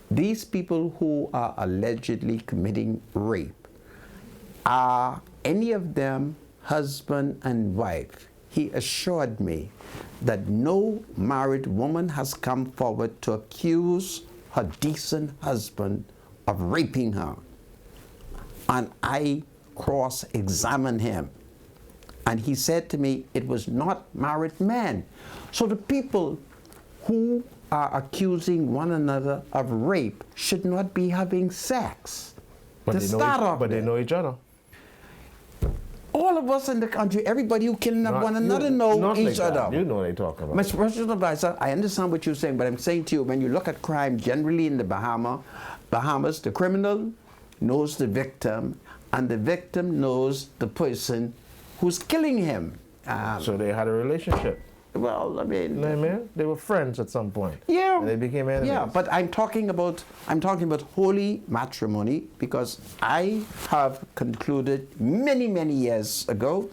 these people who are allegedly committing rape, are any of them husband and wife? He assured me that no married woman has come forward to accuse her decent husband of raping her. And I cross-examined him. And he said to me, it was not married men. So the people who are accusing one another of rape should not be having sex. But To they know start each, off but they with. know each other. All of us in the country, everybody who killing Not one you- another know not each like that. other. You know what they're talking about. My special advisor, I understand what you're saying, but I'm saying to you, when you look at crime generally in the Bahamas, the criminal knows the victim, and the victim knows the person who's killing him. So they had a relationship. Well, I mean, You know what I mean? They were friends at some point. yeah, And they became enemies. yeah. But I'm talking about holy matrimony, because I have concluded many years ago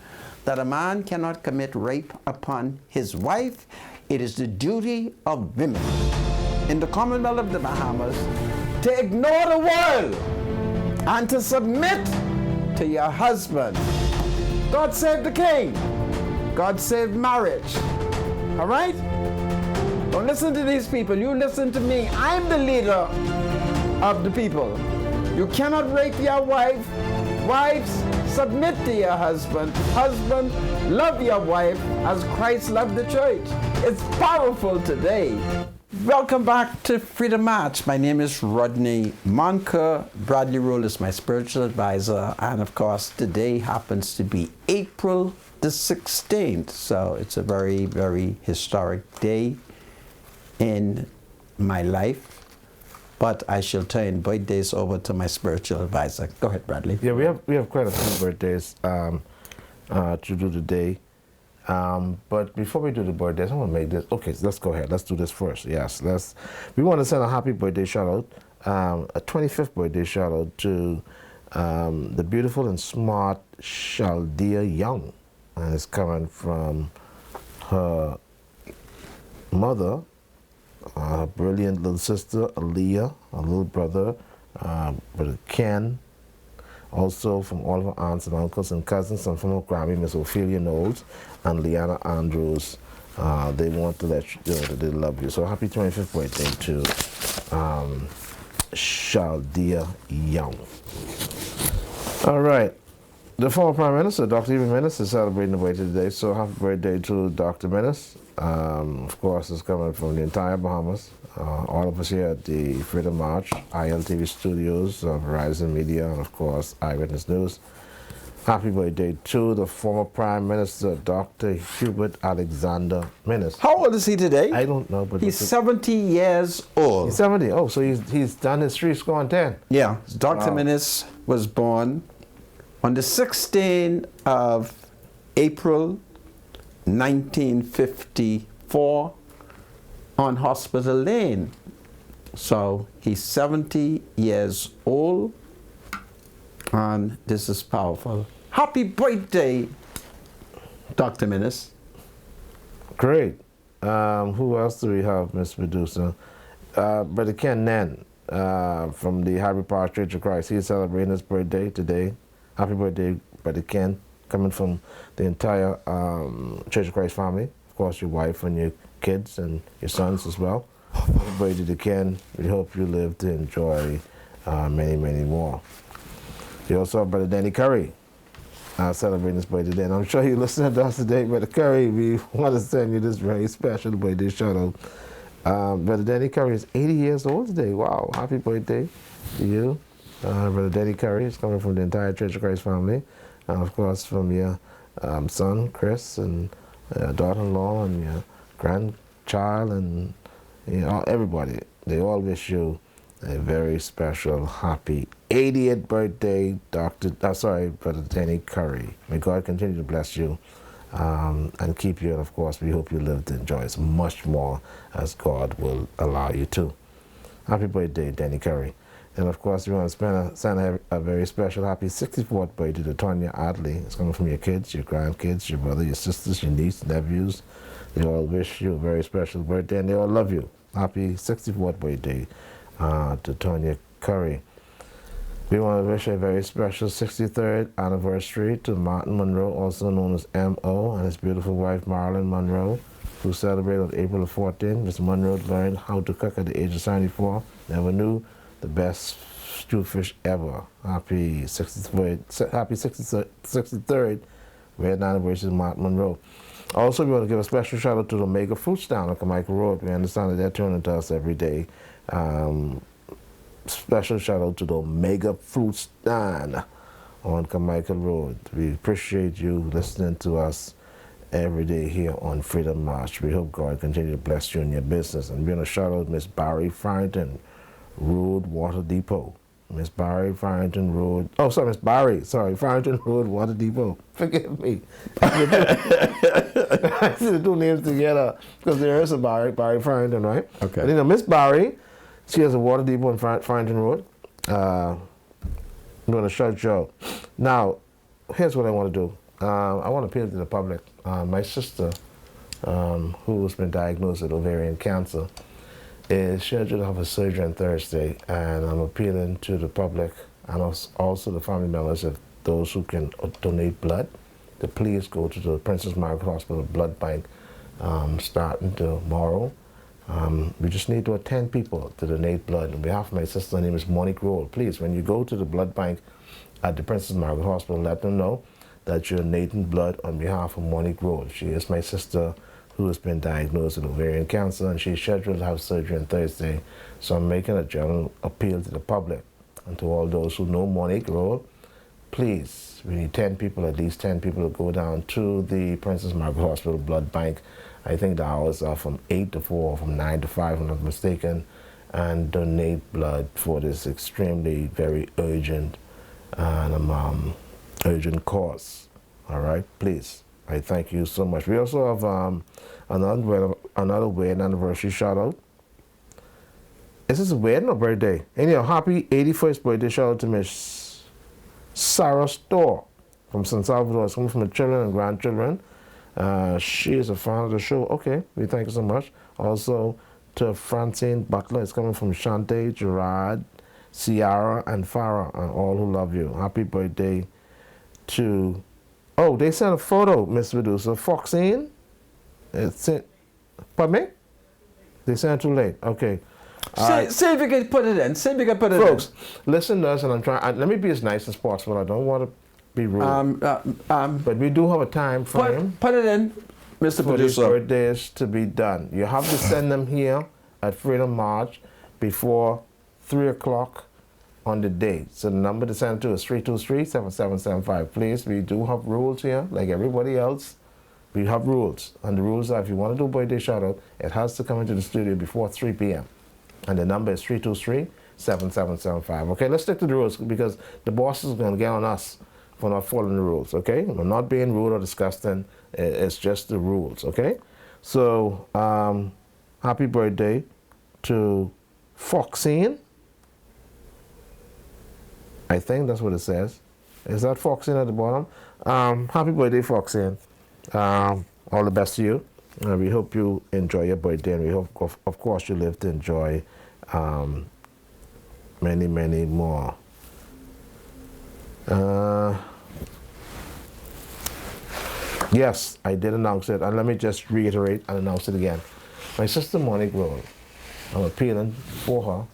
that a man cannot commit rape upon his wife. It is the duty of women in the Commonwealth of the Bahamas to ignore the world and to submit to your husband. God save the king. God save marriage. All right? Don't listen to these people. You listen to me. I'm the leader of the people. You cannot rape your wife. Wives, submit to your husband. Husband, love your wife as Christ loved the church. It's powerful today. Welcome back to Freedom March. My name is Rodney Monker. Bradley Roll is my spiritual advisor. And of course, today happens to be April the 16th. So it's a very historic day in my life. But I shall turn birthdays over to my spiritual advisor. Go ahead, Bradley. Yeah, we have quite a few birthdays to do today. But before we do the birthdays, I want to make this. Okay, so let's go ahead. Let's do this first. Yes, we want to send a happy birthday shout out, a 25th birthday shout out to the beautiful and smart Chaldea Young, and it's coming from her mother, her brilliant little sister Aaliyah, her little brother, brother Ken. Also from all of her aunts and uncles and cousins, and from her Grammy, Miss Ophelia Knowles and Leanna Andrews. They want to let you know that they love you. So happy 25th birthday to Chaldea Young. All right. The former Prime Minister, Dr. Evan Menace, is celebrating the birthday today. So happy birthday to Dr. Menace. Of course, it's coming from the entire Bahamas. All of us here at the Freedom March, ILTV Studios, Verizon Media, and of course, Eyewitness News. Happy birthday to the former Prime Minister, Dr. Hubert Alexander Menace. How old is he today? I don't know, but He's 70 years old. he's 70. Oh, so he's done his 3-10. Yeah, Dr. Wow. Menace was born on the 16th of April 1954 on Hospital Lane. So he's 70 years old, and this is powerful. Happy birthday, Dr. Menace. Great. Who else do we have, Miss Medusa? Brother Ken Nen from the Harvey Park Church of Christ. He's celebrating his birthday today. Happy birthday, Brother Ken, coming from the entire Church of Christ family. Of course, your wife and your kids and your sons as well. Happy birthday to Ken. We hope you live to enjoy many, many more. We also have Brother Danny Curry celebrating his birthday today. And I'm sure you're listening to us today, Brother Curry. We want to send you this very special birthday shout out. Brother Danny Curry is 80 years old today. Wow, happy birthday to you. Brother Danny Curry is coming from the entire Church of Christ family. And of course from your son, Chris, and daughter-in-law, and your grandchild, and everybody. They all wish you a very special, happy 80th birthday, Brother Danny Curry. May God continue to bless you and keep you. And of course, we hope you live to enjoy as much more as God will allow you to. Happy birthday, Danny Curry. And of course, we want to send a very special happy 64th birthday to Tonya Adley. It's coming from your kids, your grandkids, your brother, your sisters, your niece, nephews. They all wish you a very special birthday, and they all love you. Happy 64th birthday to Tonya Curry. We want to wish a very special 63rd anniversary to Martin Monroe, also known as M.O., and his beautiful wife, Marilyn Monroe, who celebrated on April 14th. Mr. Monroe learned how to cook at the age of 74. Never knew the best stew fish ever. Happy 63rd wedding anniversary to Martin Monroe. Also, we want to give a special shout out to the Omega Fruit Stand on Carmichael Road. We understand that they're tuning to us every day. Special shout out to the Omega Fruit Stand on Carmichael Road. We appreciate you listening to us every day here on Freedom March. We hope God continue to bless you in your business. And we're going to shout out Miss Barry Farrington, Road Water Depot. Miss Barry Farrington Road. Oh, sorry, Miss Barry. Sorry, Farrington Road Water Depot. Forgive me. I see the two names together because there is a Barry Farrington, right? Okay. And Miss Barry, she has a water depot in Farrington Road. I'm going to shout you out. Now, here's what I want to do. I want to appeal to the public. My sister, who has been diagnosed with ovarian cancer, is scheduled to have a surgery on Thursday, and I'm appealing to the public and also the family members of those who can donate blood to please go to the Princess Margaret Hospital Blood Bank starting tomorrow. We just need to 10 people to donate blood. On behalf of my sister, her name is Monique Roll. Please, when you go to the blood bank at the Princess Margaret Hospital, let them know that you're donating blood on behalf of Monique Roll. She is my sister who has been diagnosed with ovarian cancer, and she's scheduled to have surgery on Thursday. So I'm making a general appeal to the public and to all those who know Monique Roll. Please, we need 10 people, at least 10 people, to go down to the Princess Margaret Hospital Blood Bank. I think the hours are from 8 to 4, or from 9 to 5, if I'm not mistaken, and donate blood for this extremely, very urgent and urgent cause. All right, please. I thank you so much. We also have another wedding anniversary shout out. Is this a wedding or birthday? Anyhow, happy 81st birthday shout out to Miss Sarah Storr from San Salvador. It's coming from the children and grandchildren. She is a fan of the show. Okay, we thank you so much. Also to Francine Butler. It's coming from Shante, Gerard, Ciara, and Farah, and all who love you. Happy birthday to... Oh, they sent a photo, Miss Medusa. Foxine? Pardon me? They sent it too late. Okay. See if you can put it in. See if you can put it Folks, listen to us, and I'm trying. Let me be as nice as possible. I don't want to be rude. But we do have a time frame. Put it in, Mr. For these Producer. birthdays to be done. You have to send them here at Freedom March before 3 o'clock on the day. So the number to send to is 323-7775. Please, we do have rules here, like everybody else. We have rules. And the rules are, if you want to do a birthday shout out, it has to come into the studio before 3 p.m. And the number is 323-7775. Okay, let's stick to the rules because the boss is going to get on us for not following the rules, okay? We're not being rude or disgusting. It's just the rules, okay? So, happy birthday to Foxine. I think that's what it says. Is that Foxine at the bottom? Happy birthday, Foxine. All the best to you. We hope you enjoy your birthday, and we hope, of course, you live to enjoy many, many more. Yes, I did announce it, and let me just reiterate and announce it again. My sister Monique Roll I'm appealing for her.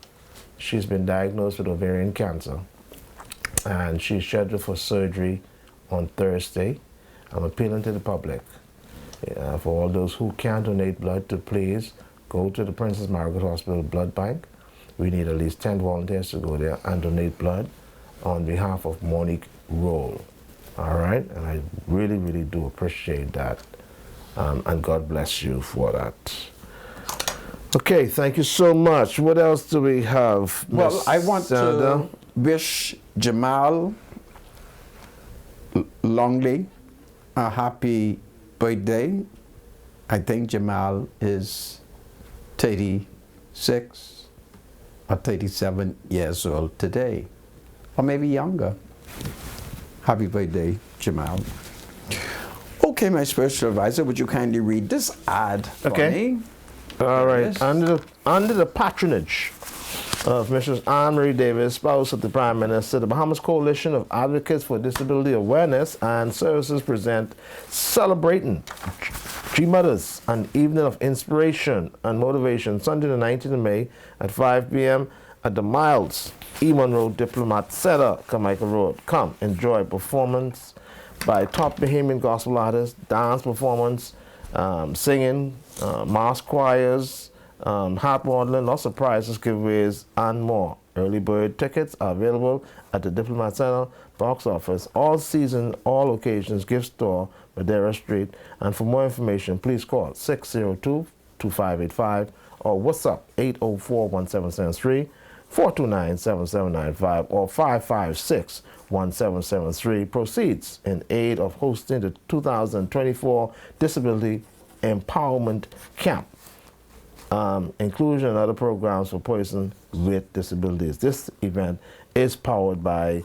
She's been diagnosed with ovarian cancer, and she's scheduled for surgery on Thursday. I'm appealing to the public for all those who can donate blood to please go to the Princess Margaret Hospital Blood Bank. We need at least 10 volunteers to go there and donate blood on behalf of Monique Roll. All right? And I really, really do appreciate that. And God bless you for that. Okay, thank you so much. What else do we have? Well, I want to wish Jamal Longley a happy birthday. I think Jamal is 36 or 37 years old today, or maybe younger. Happy birthday, Jamal. Okay, my spiritual advisor, would you kindly read this ad for me? All right. Yes. Under the patronage of Mrs. Anne-Marie Davis, spouse of the Prime Minister, the Bahamas Coalition of Advocates for Disability Awareness and Services present Celebrating G-Mothers, an evening of inspiration and motivation, Sunday the 19th of May at 5 p.m. at the Miles E. Monroe Diplomat Center, Carmichael Road. Come, enjoy performance by top Bahamian gospel artists, dance performance, singing, mass choirs, harp modeling, lots of prizes, giveaways, and more. Early bird tickets are available at the Diplomat Center box office, all season, all occasions, gift store, Madeira Street. And for more information, please call 602-2585 or WhatsApp 804-1773, 429-7795 or 556-1773. Proceeds in aid of hosting the 2024 Disability Empowerment Camp. Inclusion and other programs for persons with disabilities. This event is powered by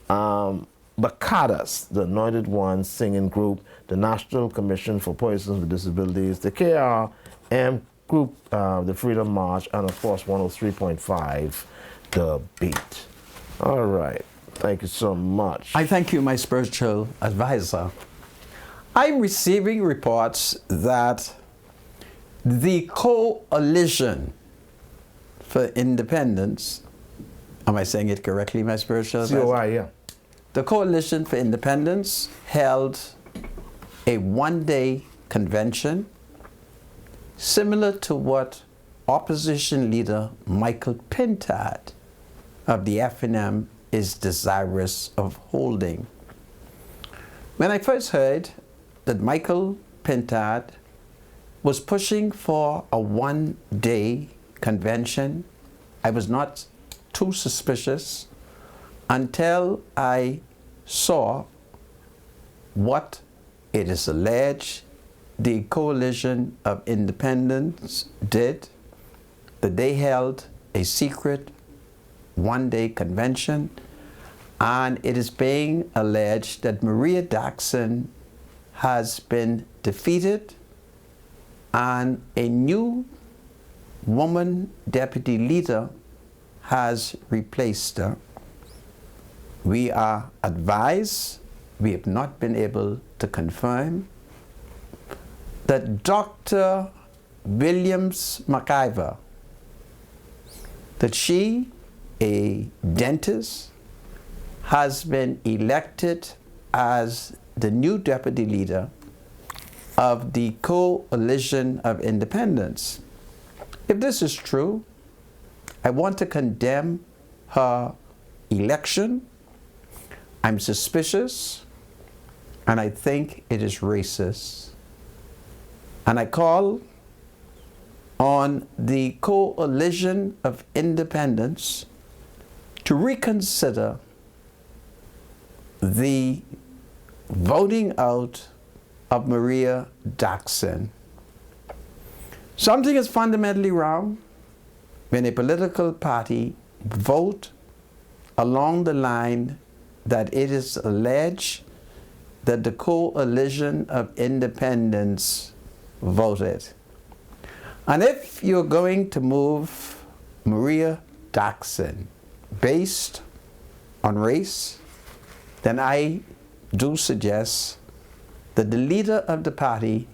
Bacadas, the Anointed Ones Singing Group, the National Commission for Persons with Disabilities, the KRM Group, the Freedom March, and of course 103.5 The Beat. All right. Thank you so much. I thank you, my spiritual advisor. I'm receiving reports that the Coalition for Independence, am I saying it correctly, my spiritual advisor? COI, yeah. The Coalition for Independence held a one-day convention similar to what opposition leader Michael Pintard of the FNM is desirous of holding. When I first heard that Michael Pintard was pushing for a one-day convention, I was not too suspicious until I saw what it is alleged the Coalition of Independence did, that they held a secret one-day convention, and it is being alleged that Maria Daxon has been defeated and a new woman deputy leader has replaced her. We are advised, we have not been able to confirm, that Dr. Williams McIver, that she, a dentist, has been elected as the new deputy leader of the Coalition of Independence. If this is true, I want to condemn her election. I'm suspicious, and I think it is racist. And I call on the Coalition of Independence to reconsider the voting out of Maria Daxon. Something is fundamentally wrong when a political party vote along the line that it is alleged that the Coalition of Independence voted. And if you're going to move Maria Daxon based on race, then I do suggest that the leader of the party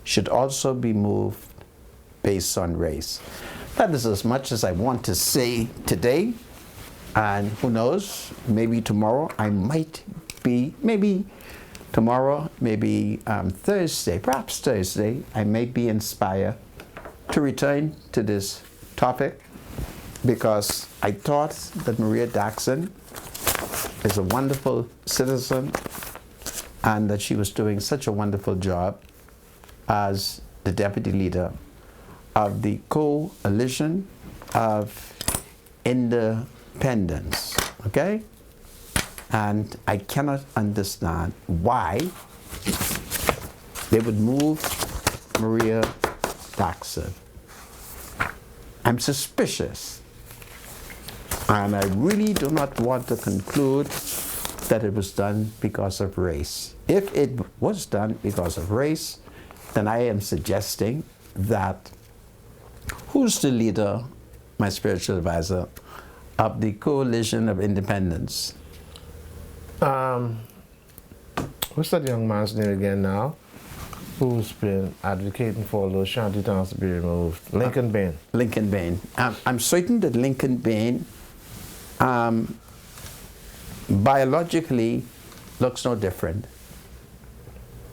should also be moved based on race. That is as much as I want to say today. And who knows, maybe tomorrow I might be, maybe tomorrow, maybe Thursday, perhaps Thursday, I may be inspired to return to this topic, because I thought that Maria Daxon is a wonderful citizen and that she was doing such a wonderful job as the deputy leader of the Coalition of Independence, okay? And I cannot understand why they would move Maria Daxon. I'm suspicious, and I really do not want to conclude that it was done because of race. If it was done because of race, then I am suggesting that who's the leader, my spiritual advisor, of the Coalition of Independence? What's that young man's name again now? Who's been advocating for those shanty towns to be removed? Lincoln Bain. Lincoln Bain. I'm certain that Lincoln Bain biologically looks no different.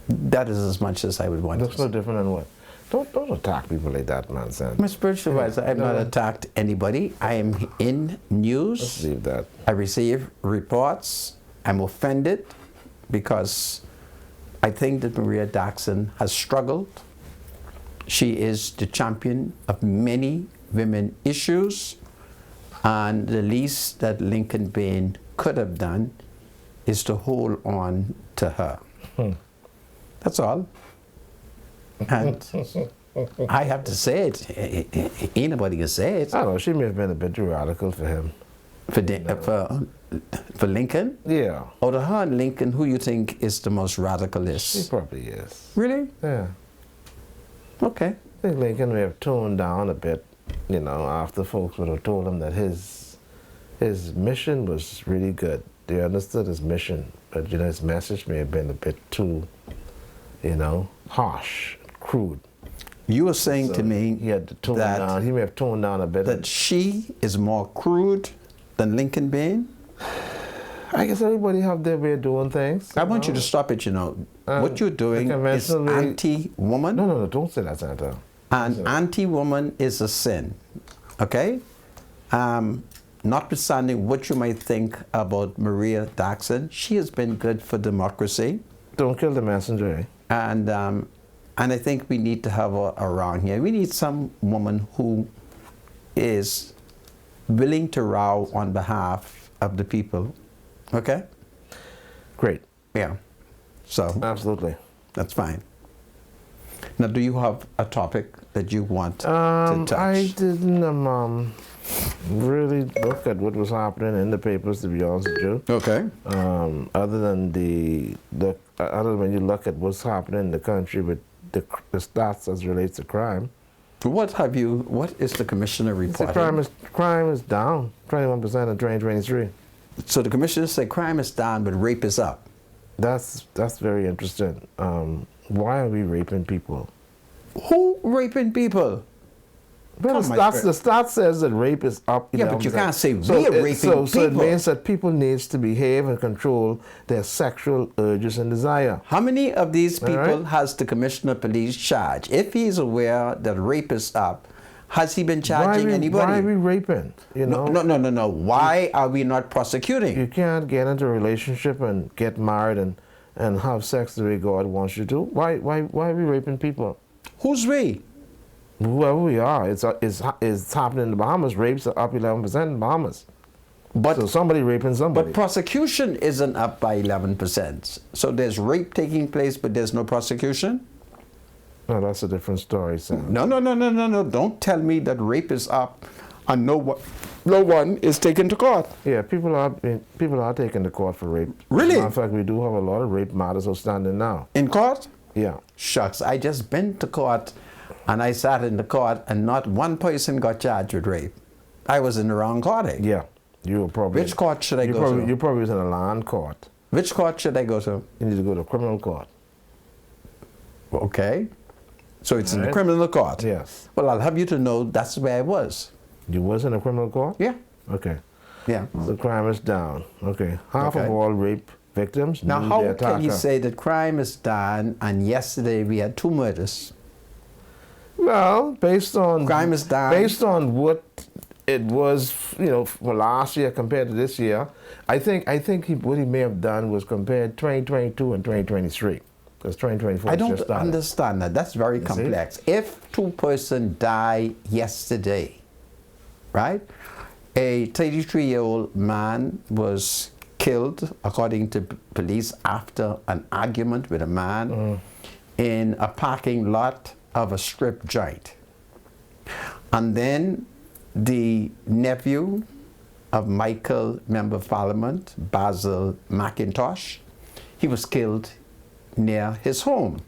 That is as much as I would want Looks to no say. different than what? Don't attack people like that, man, son. My spiritual advisor, I've not attacked anybody. I am in news. Let's leave that. I receive reports. I'm offended because I think that Maria Daxon has struggled. She is the champion of many women issues, and the least that Lincoln Bain could have done is to hold on to her. That's all. And I have to say it. Ain't nobody can say it. I don't know, she may have been a bit too radical for him. For Lincoln? Yeah. Or to her and Lincoln, who you think is the most She radicalist? probably is. Really? Yeah. Okay. I think Lincoln may have toned down a bit, you know, after folks would have told him that his mission was really good. They understood his mission, but, you know, his message may have been a bit too, you know, harsh, crude. You were saying So to me he had to tone that, down. He may have toned down a bit. that she is more crude than Lincoln Bain? I guess everybody have their way of doing things. I want you to stop it, you know. What you're doing the is conventional way- anti-woman. No, don't say that, Senator. And anti-woman is a sin, okay? Notwithstanding what you might think about Maria Daxon, she has been good for democracy. Don't kill the messenger, eh? And I think we need to have her around here. We need some woman who is willing to row on behalf of the people, okay? Great. Yeah, so Absolutely. that's fine. Now, do you have a topic that you want to touch? I didn't really look at what was happening in the papers, to be honest with you. Okay. Other than other when you look at what's happening in the country with the stats as relates to crime. What is the commissioner The reporting? crime is down 21% in 2023. So the commissioner said crime is down, but rape is up. That's very interesting. Why are we raping people? Who raping people? Well, Come, my the stats says that rape is up. Yeah, but you 11%. can't say we're raping so it people. means that people needs to behave and control their sexual urges and desire. How many of these people right. has the commissioner of police charged? If he's aware that rape is up, has he been Why charging anybody? Why are we raping? You know, No. Why are we not prosecuting? you can't get into a relationship and get married and have sex the way God wants you to. Why are we raping people? Who's we? Whoever we are, it's happening in the Bahamas. Rapes are up 11% in the Bahamas. But So somebody raping somebody. But prosecution isn't up by 11%. So there's rape taking place, but there's no prosecution? No, that's a different story, Sam. No. Don't tell me that rape is up and no one is taken to court. Yeah, people are taken to court for rape. Really? In fact, we do have a lot of rape matters outstanding now. In court? Yeah. Shucks, I just been to court and I sat in the court and not one person got charged with rape. I was in the wrong court. Eh? Yeah. You were probably. Which court should I go to? You probably was in a land court. Which court should I go to? You need to go to criminal court. Okay. So it's in the Right. criminal court. Yes. Well, I'll have you to know that's where I was. You was in a criminal court? Yeah. Okay. Yeah. The crime is down. Okay. Half Okay. of all rape victims Now, knew how their can you attacker. say that crime is done and yesterday we had 2 murders? Well, based on Crime is down. Based on what it was, for last year compared to this year, I think what he may have done was compared 2022 and 2023, because 2024 I just don't started. understand that. That's very see? complex. If 2 persons die yesterday, right? A 33-year-old man was killed, according to police, after an argument with a man in a parking lot of a strip joint. And then the nephew of Michael, Member of Parliament, Basil McIntosh, he was killed near his home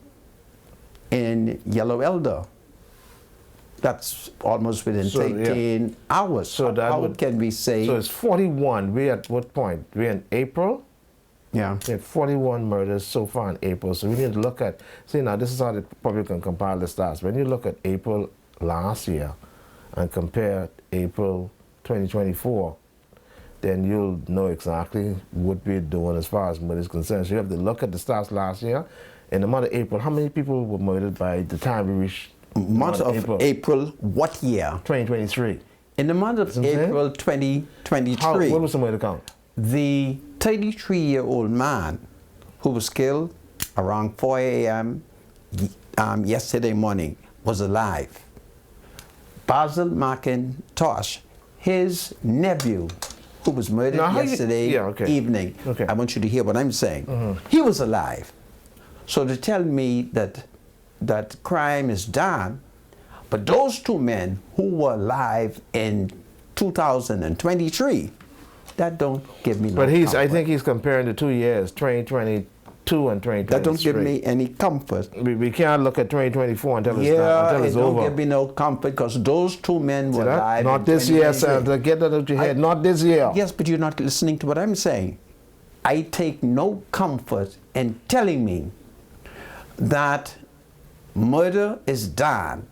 in Yellow Elder. That's almost within So, 13 hours. So that How would, can we say? So it's 41. We're at what point? We're in April? Yeah. We had 41 murders so far in April. So we need to look at, see now this is how the public can compile the stats. When you look at April last year and compare April 2024, then you'll know exactly what we're doing as far as murder is concerned. So you have to look at the stats last year. In the month of April, how many people were murdered by the time we reached Month of April, what year? 2023. In the month of That's what I'm saying. April 2023, What was the murder count? the 33-year-old man who was killed around 4 a.m. Yesterday morning was alive. Basil McIntosh, his nephew, who was murdered Now, how you- yesterday yeah, okay. evening, Okay. I want you to hear what I'm saying. He was alive. So to tell me that crime is done, but those 2 men who were alive in 2023, that don't give me no But I comfort. think he's comparing the 2 years, 2022 and 2023. That don't give me any comfort. We can't look at 2024 until it's, Yeah, until it it's don't over. give me no comfort because those 2 men See were that? alive. Not in this year, 2023. Senator. Get that out of your head. Not this year. Yes, but you're not listening to what I'm saying. I take no comfort in telling me that murder is done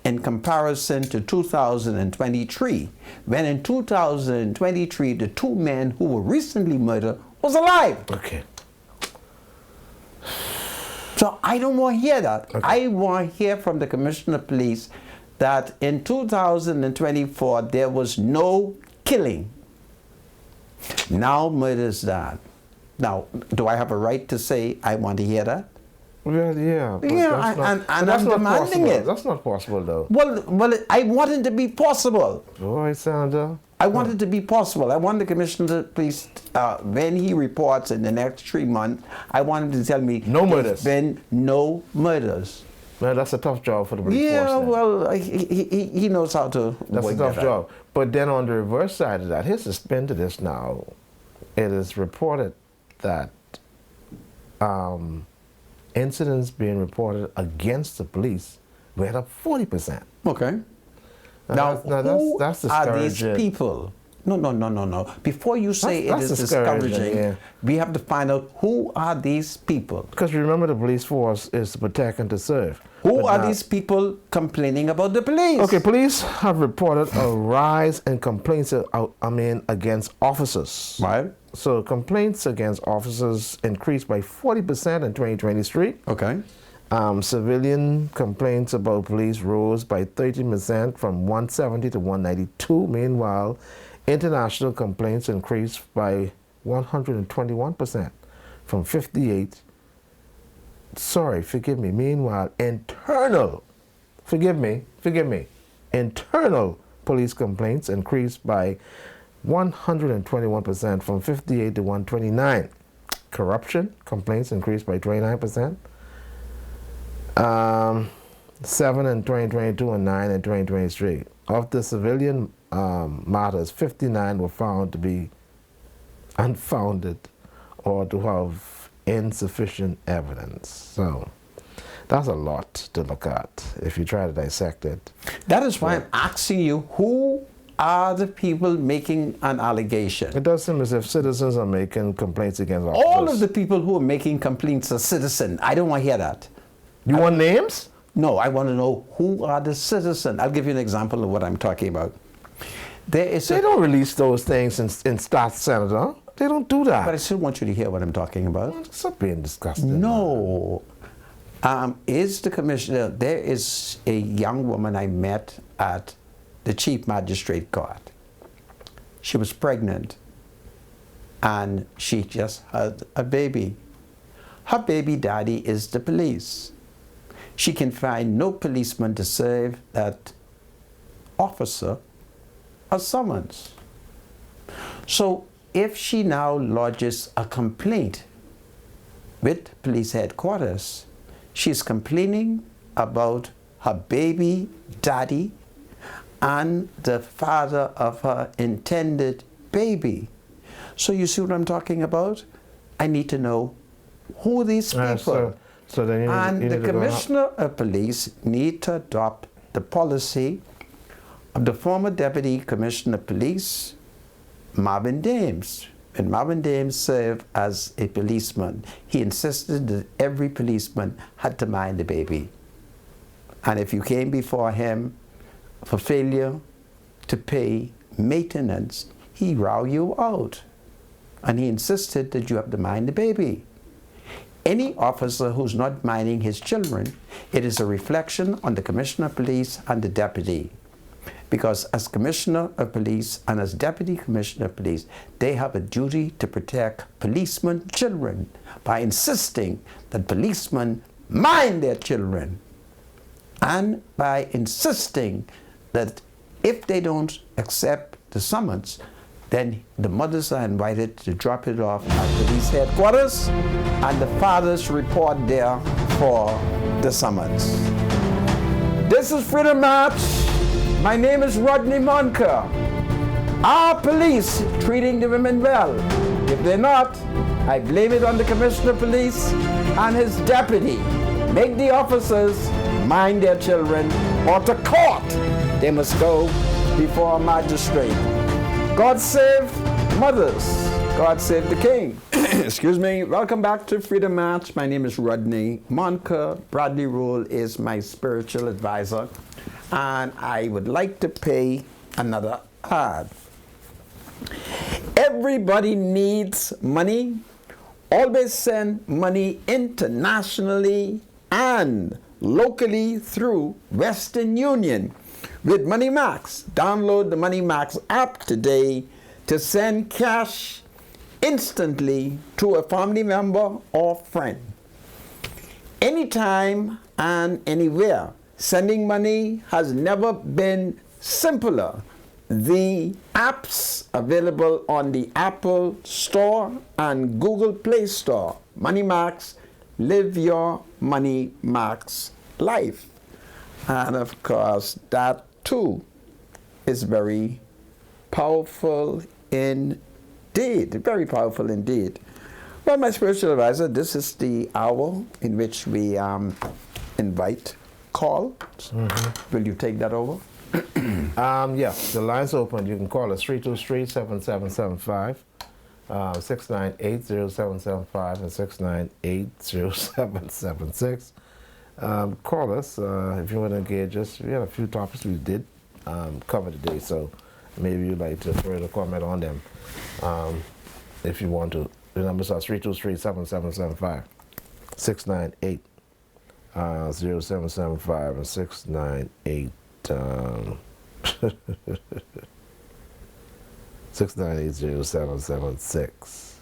in comparison to 2023, when in 2023 the 2 men who were recently murdered was alive. Okay. So I don't want to hear that. Okay. I want to hear from the Commissioner of Police that in 2024 there was no killing. Now murder is done. Now, do I have a right to say I want to hear that? Well, yeah. But Yeah, that's not, and but that's I'm not demanding possible. it. That's not possible, though. Well, I want it to be possible. All right, Senator. I want it to be possible. I want the Commissioner of Police, when he reports in the next 3 months, I want him to tell me No there's murders. been no murders. Well, that's a tough job for the police Yeah, force. then. well, he knows how to That's a work tough that out. job. But then on the reverse side of that, here's a spin to this now. It is reported that incidents being reported against the police went up 40%. Okay. Now, Who that's are these discouraging. people? No. Before you say That's it is discouraging, discouraging, yeah. we have to find out who are these people. Because remember, the police force is to protect and to serve. Who But are now- these people complaining about the police? Okay, police have reported a rise in complaints against officers. Right. So complaints against officers increased by 40% in 2023. Okay. Civilian complaints about police rose by 13% from 170 to 192. Meanwhile, international complaints increased by 121% from 58. Sorry, forgive me. Meanwhile, internal police complaints increased by 121% from 58 to 129. Corruption complaints increased by 29%. 7 in 2022 and 9 in 2023. Of the civilian matters, 59 were found to be unfounded or to have insufficient evidence. So that's a lot to look at if you try to dissect it. That is why I'm asking you, who are the people making an allegation? It does seem as if citizens are making complaints against officers. All of the people who are making complaints are citizens. I don't want to hear that. You want names? No, I want to know who are the citizens. I'll give you an example of what I'm talking about. There is They don't release those things in Stats Senator. They don't do that. But I still want you to hear what I'm talking about. Stop being disgusting. No. Is the commissioner, there is a young woman I met at the Chief Magistrate Court. She was pregnant and she just had a baby. Her baby daddy is the police. She can find no policeman to serve that officer a summons. So if she now lodges a complaint with police headquarters, she's complaining about her baby daddy and the father of her intended baby. So you see what I'm talking about? I need to know who these people. So then and the commissioner of police need to adopt the policy of the former deputy commissioner of police, Marvin Dames. When Marvin Dames served as a policeman, he insisted that every policeman had to mind the baby. And if you came before him for failure to pay maintenance, he row you out. And he insisted that you have to mind the baby. Any officer who's not minding his children, it is a reflection on the commissioner of police and the deputy. Because as commissioner of police and as deputy commissioner of police, they have a duty to protect policemen' children by insisting that policemen mind their children, and by insisting that if they don't accept the summons, then the mothers are invited to drop it off at police headquarters and the fathers report there for the summons. This is Freedom March. My name is Rodney Monker. Are police treating the women well? If they're not, I blame it on the Commissioner of Police and his deputy. Make the officers mind their children, or to court they must go before a magistrate. God save mothers. God save the king. Excuse me. Welcome back to Freedom March. My name is Rodney Monker. Bradley Rule is my spiritual advisor. And I would like to pay another ad. Everybody needs money. Always send money internationally and locally through Western Union with MoneyMax. Download the MoneyMax app today to send cash instantly to a family member or friend. Anytime and anywhere. Sending money has never been simpler. The apps available on the Apple Store and Google Play Store. MoneyMax, live your MoneyMax life. And of course, that too is very powerful indeed. Very powerful indeed. Well, my spiritual advisor, this is the hour in which we invite calls. Mm-hmm. Will you take that over? Yeah, the line's open. You can call us 323-7775, 698-0775, and 698-0776. Call us if you want to engage us. We had a few topics we did cover today, so maybe you'd like to further comment on them if you want to. The numbers are 323-7775, 698 0775, and 698 698-0776.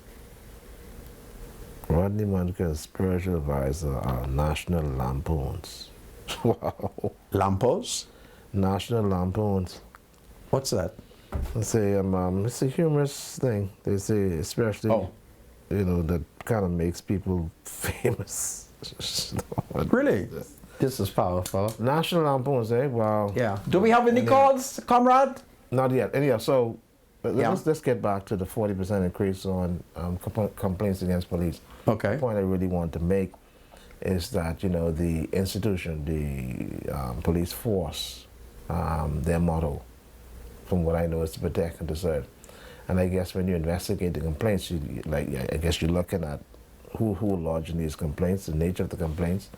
Rodney Monker, spiritual advisor on National Lampoons. Wow. Lampos? National Lampoons. What's that? They say it's a humorous thing. They say, especially, you know, that kind of makes people famous. Really? This is powerful. National Lampoons, eh? Wow. Yeah. Do we have any calls, comrade? Not yet. Anyhow, so let's get back to the 40% increase on complaints against police. Okay. The point I really want to make is that, you know, the institution, the police force, their motto, from what I know, is to protect and to serve. And I guess when you investigate the complaints, I guess you're looking at who lodging these complaints, the nature of the complaints,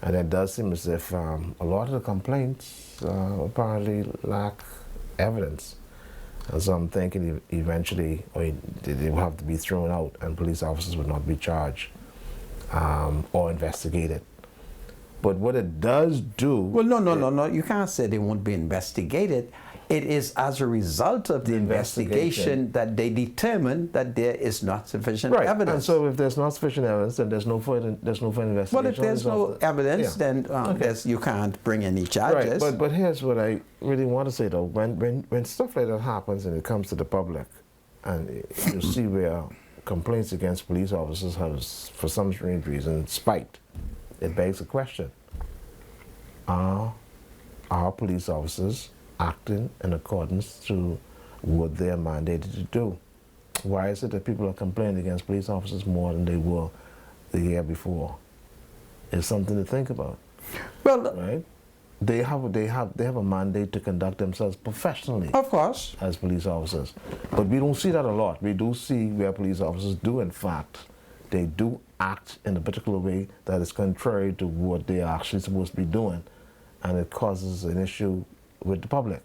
And it does seem as if a lot of the complaints apparently lack evidence. And so I'm thinking eventually they will have to be thrown out and police officers would not be charged or investigated. But what it does do... Well, no. You can't say they won't be investigated. It is as a result of the investigation that they determine that there is not sufficient evidence. And so if there's not sufficient evidence, then there's no further investigation. Well, if there's no evidence, then you can't bring any charges. Right, but here's what I really want to say, though. When stuff like that happens and it comes to the public, and you see where complaints against police officers have, for some strange reason, spiked, it begs a question. Are police officers acting in accordance to what they are mandated to do? Why is it that people are complaining against police officers more than they were the year before? It's something to think about. Well, right? They have a mandate to conduct themselves professionally. Of course. As police officers. But we don't see that a lot. We do see where police officers do, in fact, they do act in a particular way that is contrary to what they are actually supposed to be doing. And it causes an issue with the public.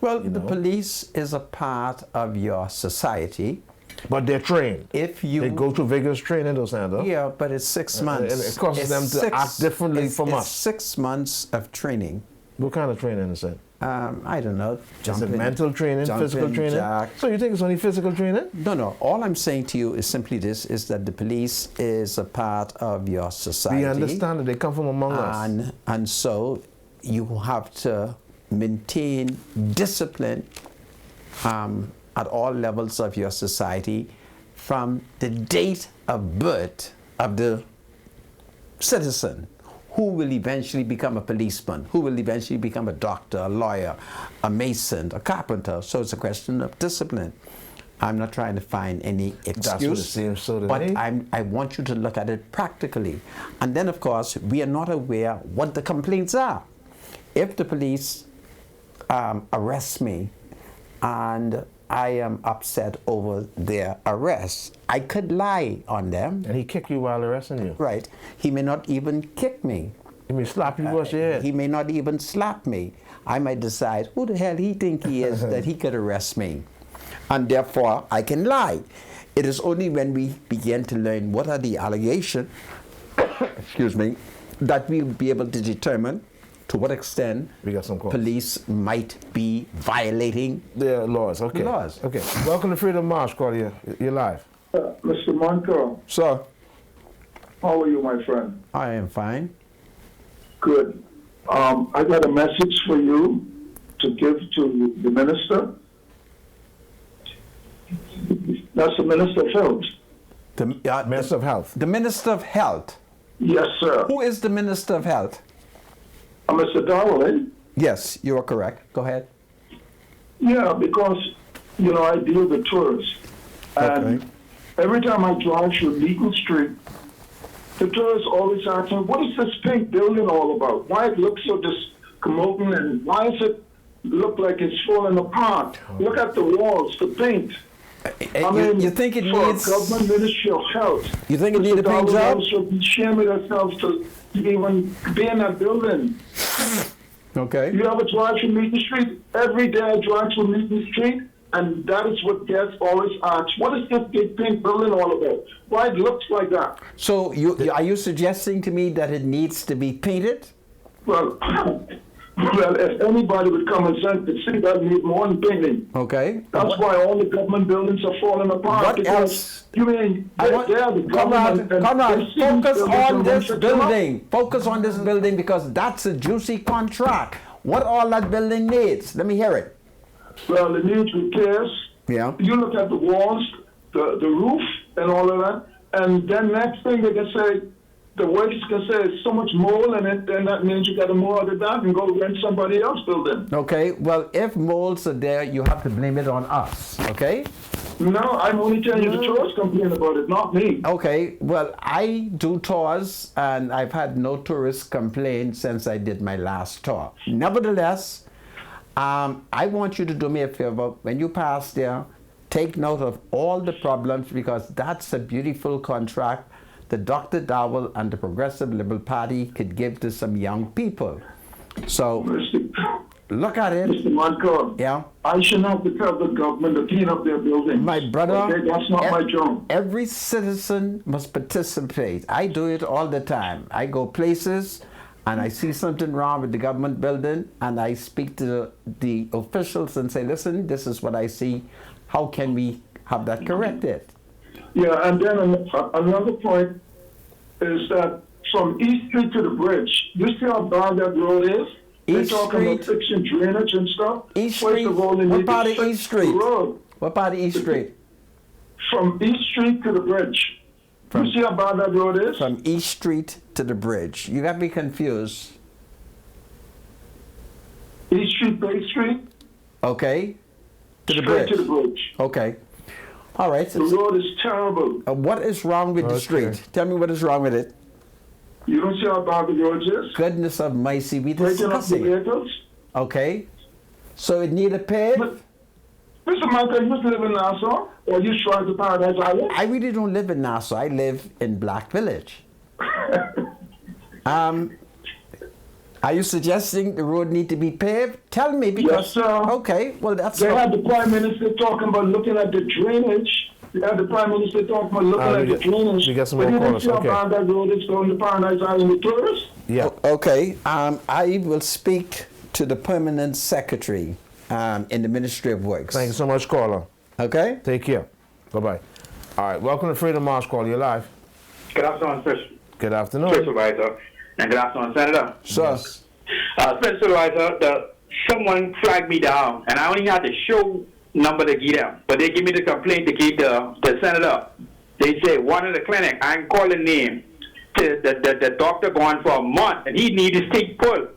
Well, the police is a part of your society. But they're trained. They go through vigorous training, though, Sandra. Yeah, but it's 6 months. And it causes them to act differently from us. 6 months of training. What kind of training is it? I don't know. Is it mental training, physical training? Jack. So you think it's only physical training? No. All I'm saying to you is simply this, is that the police is a part of your society. We understand that they come from among us. And so you have to maintain discipline at all levels of your society from the date of birth of the citizen, who will eventually become a policeman, who will eventually become a doctor, a lawyer, a mason, a carpenter. So it's a question of discipline. I'm not trying to find any excuse. That's what it seems so to me. But I want you to look at it practically. And then, of course, we are not aware what the complaints are. If the police arrest me and I am upset over their arrest, I could lie on them. And he kick you while arresting you. Right. He may not even kick me. He may slap you across your head. He may not even slap me. I might decide, who the hell he think he is that he could arrest me? And therefore, I can lie. It is only when we begin to learn what are the allegations, excuse me, that we'll be able to determine to what extent police might be violating their laws. Okay. Laws. Okay. Welcome to Freedom March, Claudia. You're live. Mr. Monco. Sir. How are you, my friend? I am fine. Good. I got a message for you to give to the minister. That's the Minister of Health. The Minister of Health. The Minister of Health. Yes, sir. Who is the Minister of Health? Mr. Darwin. Yes, you are correct. Go ahead. Yeah, because, I deal with tourists. And every time I drive through Beacon Street, the tourists always ask me, what is this pink building all about? Why it looks so discommoding, and why does it look like it's falling apart? Look at the walls, the paint. You think it needs... Government Ministry of Health. You think it needs a paint job? We should be shaming ourselves to even be in that building. Okay. You ever drive through Meeting Street? Every day I drive through Meeting Street, and that is what guests always ask. What is this big pink building all about? Why it looks like that? So are you suggesting to me that it needs to be painted? Well, if anybody would come and see that need more than painting. Okay. That's why all the government buildings are falling apart. What else? You mean Comrade, focus on this building. Focus on this building, because that's a juicy contract. What all that building needs? Let me hear it. Well, it needs repairs. Yeah. You look at the walls, the roof, and all of that, and then next thing they can say, the workers can say it's so much mold in it, then that means you got to mow out of that and go rent somebody else building. Okay, well, if molds are there, you have to blame it on us, okay? No, I'm only telling you the tourists complain about it, not me. Okay, well, I do tours, and I've had no tourists complain since I did my last tour. Nevertheless, I want you to do me a favor. When you pass there, take note of all the problems, because that's a beautiful contract the Dr. Dowell and the Progressive Liberal Party could give to some young people. So look at it. Mr. Montcalm, Yeah. I shouldn't have to tell the government to clean up their buildings. My brother, Okay, that's not my job. every citizen must participate. I do it all the time. I go places and I see something wrong with the government building and I speak to the officials and say, listen, this is what I see. How can we have that corrected? Yeah, and then another point is that from East Street to the bridge, you see how bad that road is? They're East talking about Street? fixing drainage and stuff. East First Street? of all, they What need part to of fix East Street? the road. What part of East Street? From East Street to the bridge. You see how bad that road is? From East Street to the bridge. You got me confused. East Street, Bay Street, Okay? To the straight bridge. to the bridge. Okay. All right. The road is terrible. What is wrong with the Okay. street? Tell me what is wrong with it. You don't see how bad the road is? Goodness of mercy, we Breaking up the discussing. vehicles. Okay. So it need a pave? But, Mr. Michael, you live in Nassau? Or you trying to Paradise Island? I really don't live in Nassau. I live in Black Village. Are you suggesting the road need to be paved? Tell me because. Yes, sir. Okay. Well, that's. They had the Prime Minister talking about looking at the drainage. They had the Prime Minister talking about looking at the drainage. we got some but more you didn't callers, see how okay. bad that road is going to Paradise Island with tourists? Yeah. Okay. I will speak to the permanent secretary in the Ministry of Works. Thank you so much, caller. Okay. Take care. Bye-bye. All right, welcome to Freedom March, caller. You're live. Good afternoon, Special Good afternoon. Supervisor, and good afternoon, Senator. So. Special Supervisor, someone flagged me down, and I only had the show number to give them, but they give me the complaint to give the Senator. They say one of the clinic, I can call the name, the doctor gone for a month, and he need his teeth pulled.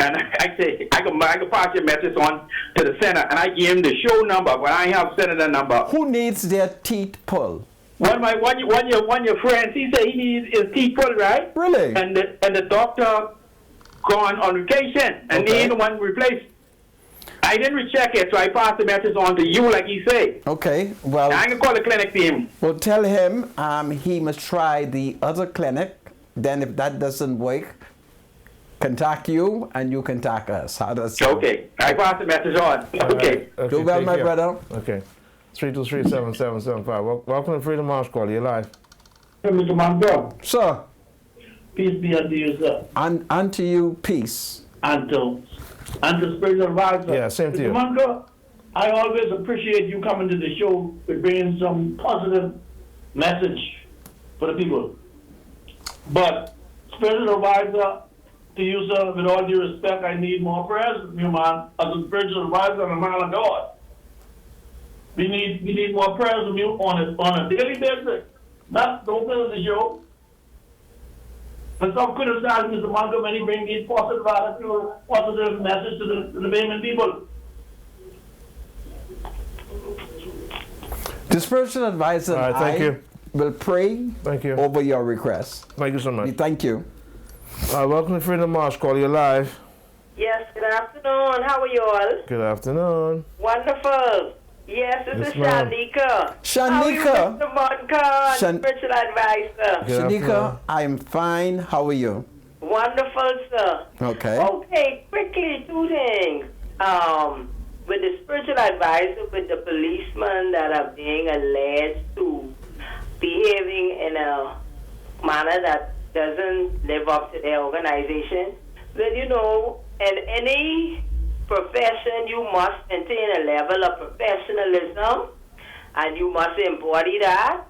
And I say, I can pass your message on to the Senator, and I give him the show number, but I have Senator number. Who needs their teeth pulled? One of your friends, he said he needs his teeth pulled, right? Really? And the doctor gone on vacation, and Okay. they ain't the one replaced. I didn't recheck it, so I passed the message on to you, like he said. Okay. Well. I can call the clinic team. Well, tell him he must try the other clinic. Then, if that doesn't work, contact you and you contact us. How does that? Okay, I passed the message on. Okay. Do well, take my care. brother. Okay. 323-7775. Welcome to Freedom March, caller. You're live. Mr. Montcalm, Sir, Peace be unto you, sir. and unto you peace. And to spiritual advisor. Yeah, same to you. Mr. Montcalm, I always appreciate you coming to the show with bringing some positive message for the people. But spiritual advisor, to you, sir, with all due respect, I need more prayers from you, man. As a spiritual advisor and a man of God. We need more prayers from you on a daily basis. Not don't miss the show. But some criticize Mr. Montcalm when he brings these positive message to the Bayman people. The spiritual advisor All right, and thank I you. will pray Thank you. over your request. Thank you so much. Thank you. All right, welcome to Freedom March, caller. You're live. Yes, good afternoon. How are you all? Good afternoon. Wonderful. Yes, this Yes, is ma'am. Shanika. Shanika. How are you, Mr. Montcalm, Shan- spiritual advisor? Good Shanika, afternoon. I'm fine. How are you? Wonderful, sir. Okay. Okay, quickly, two things. With the spiritual advisor, with the policemen that are being alleged to behaving in a manner that doesn't live up to their organization, well, you know, in any profession, you must maintain a level of professionalism, and you must embody that.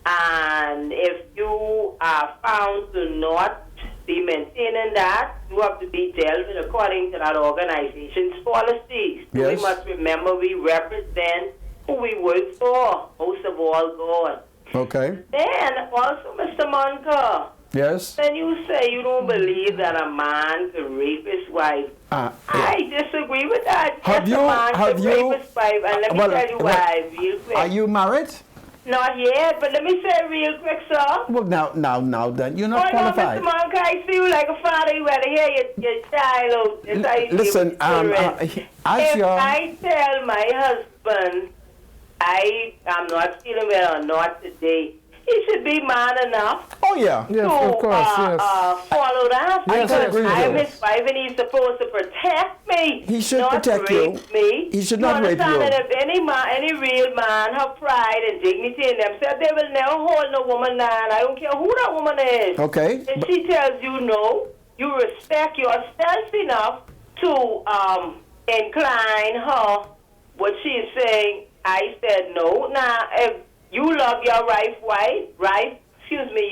And if you are found to not be maintaining that, you have to be dealt with according to that organization's policies. So Yes. we must remember we represent who we work for, most of all God. Okay. Then also, Mr. Montcalm, Yes. when you say you don't believe that a man could rape his wife, Yeah. I disagree with that. Have Yes, you- a man have could you- rape his wife, and let me well, tell you well, why, real quick. Are you married? Not yet, but let me say real quick, sir. Well, now, then you're Oh, not no, qualified. Mr. Montcalm, I see you like a father. You better hear your child out. That's how you Listen, give children. as if your I tell my husband I am not feeling well or not today, he should be man enough Oh, yeah. Yeah, to of course, yes. follow that. Yes, because agree with I am you. his wife and he's supposed to protect me. He should not protect you. rape me. He should not rape understand you. that if any man, any real man have pride and dignity in themselves, they will never hold no woman down. I don't care who that woman is. Okay. If she tells you no, you respect yourself enough to incline her what she is saying. I said no. Now, if you love your wife,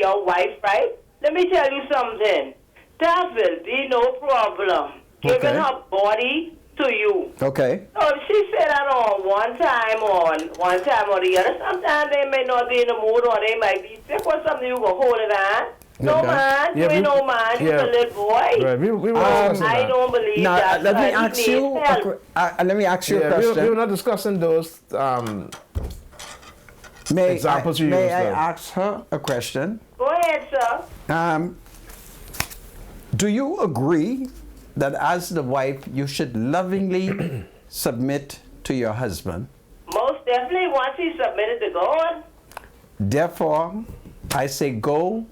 your wife, right? Let me tell you something. That will be no problem. Giving Okay. her body to you. Okay. So if she said that on one time or the other, sometimes they may not be in the mood or they might be sick or something, you can hold it on. No Okay. man, Yeah, you ain't we- no man, you yeah. a little boy. Right, we were discussing I that. don't believe Now, that. let me he ask needs you. help. Let me ask you a Yeah, we question. were not discussing those. May examples you may used I there. ask her a question? Go ahead, sir. Do you agree that as the wife you should lovingly submit to your husband? Most definitely, once he submitted to God. Therefore, I say go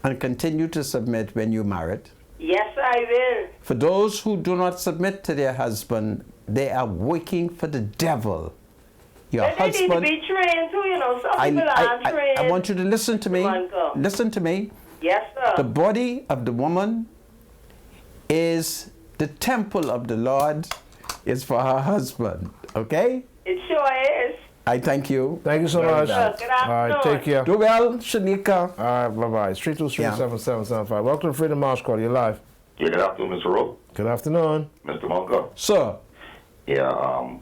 and continue to submit when you're married. Yes, I will. For those who do not submit to their husband, they are working for the devil. Your But they need to husband. be trained too, you know. Some people aren't trained. I want you to listen to me. Uncle. Listen to me. Yes, sir. The body of the woman is the temple of the Lord, is for her husband. Okay? It sure is. I thank you. Thank you so much. Good All right, afternoon. take care. Do well, Shanika. All right, bye-bye. It's 323-7775. Welcome to Freedom March Call. You're live. Yeah, good afternoon, Mr. Rowe. Good afternoon. Mr. Monka. Sir. Yeah,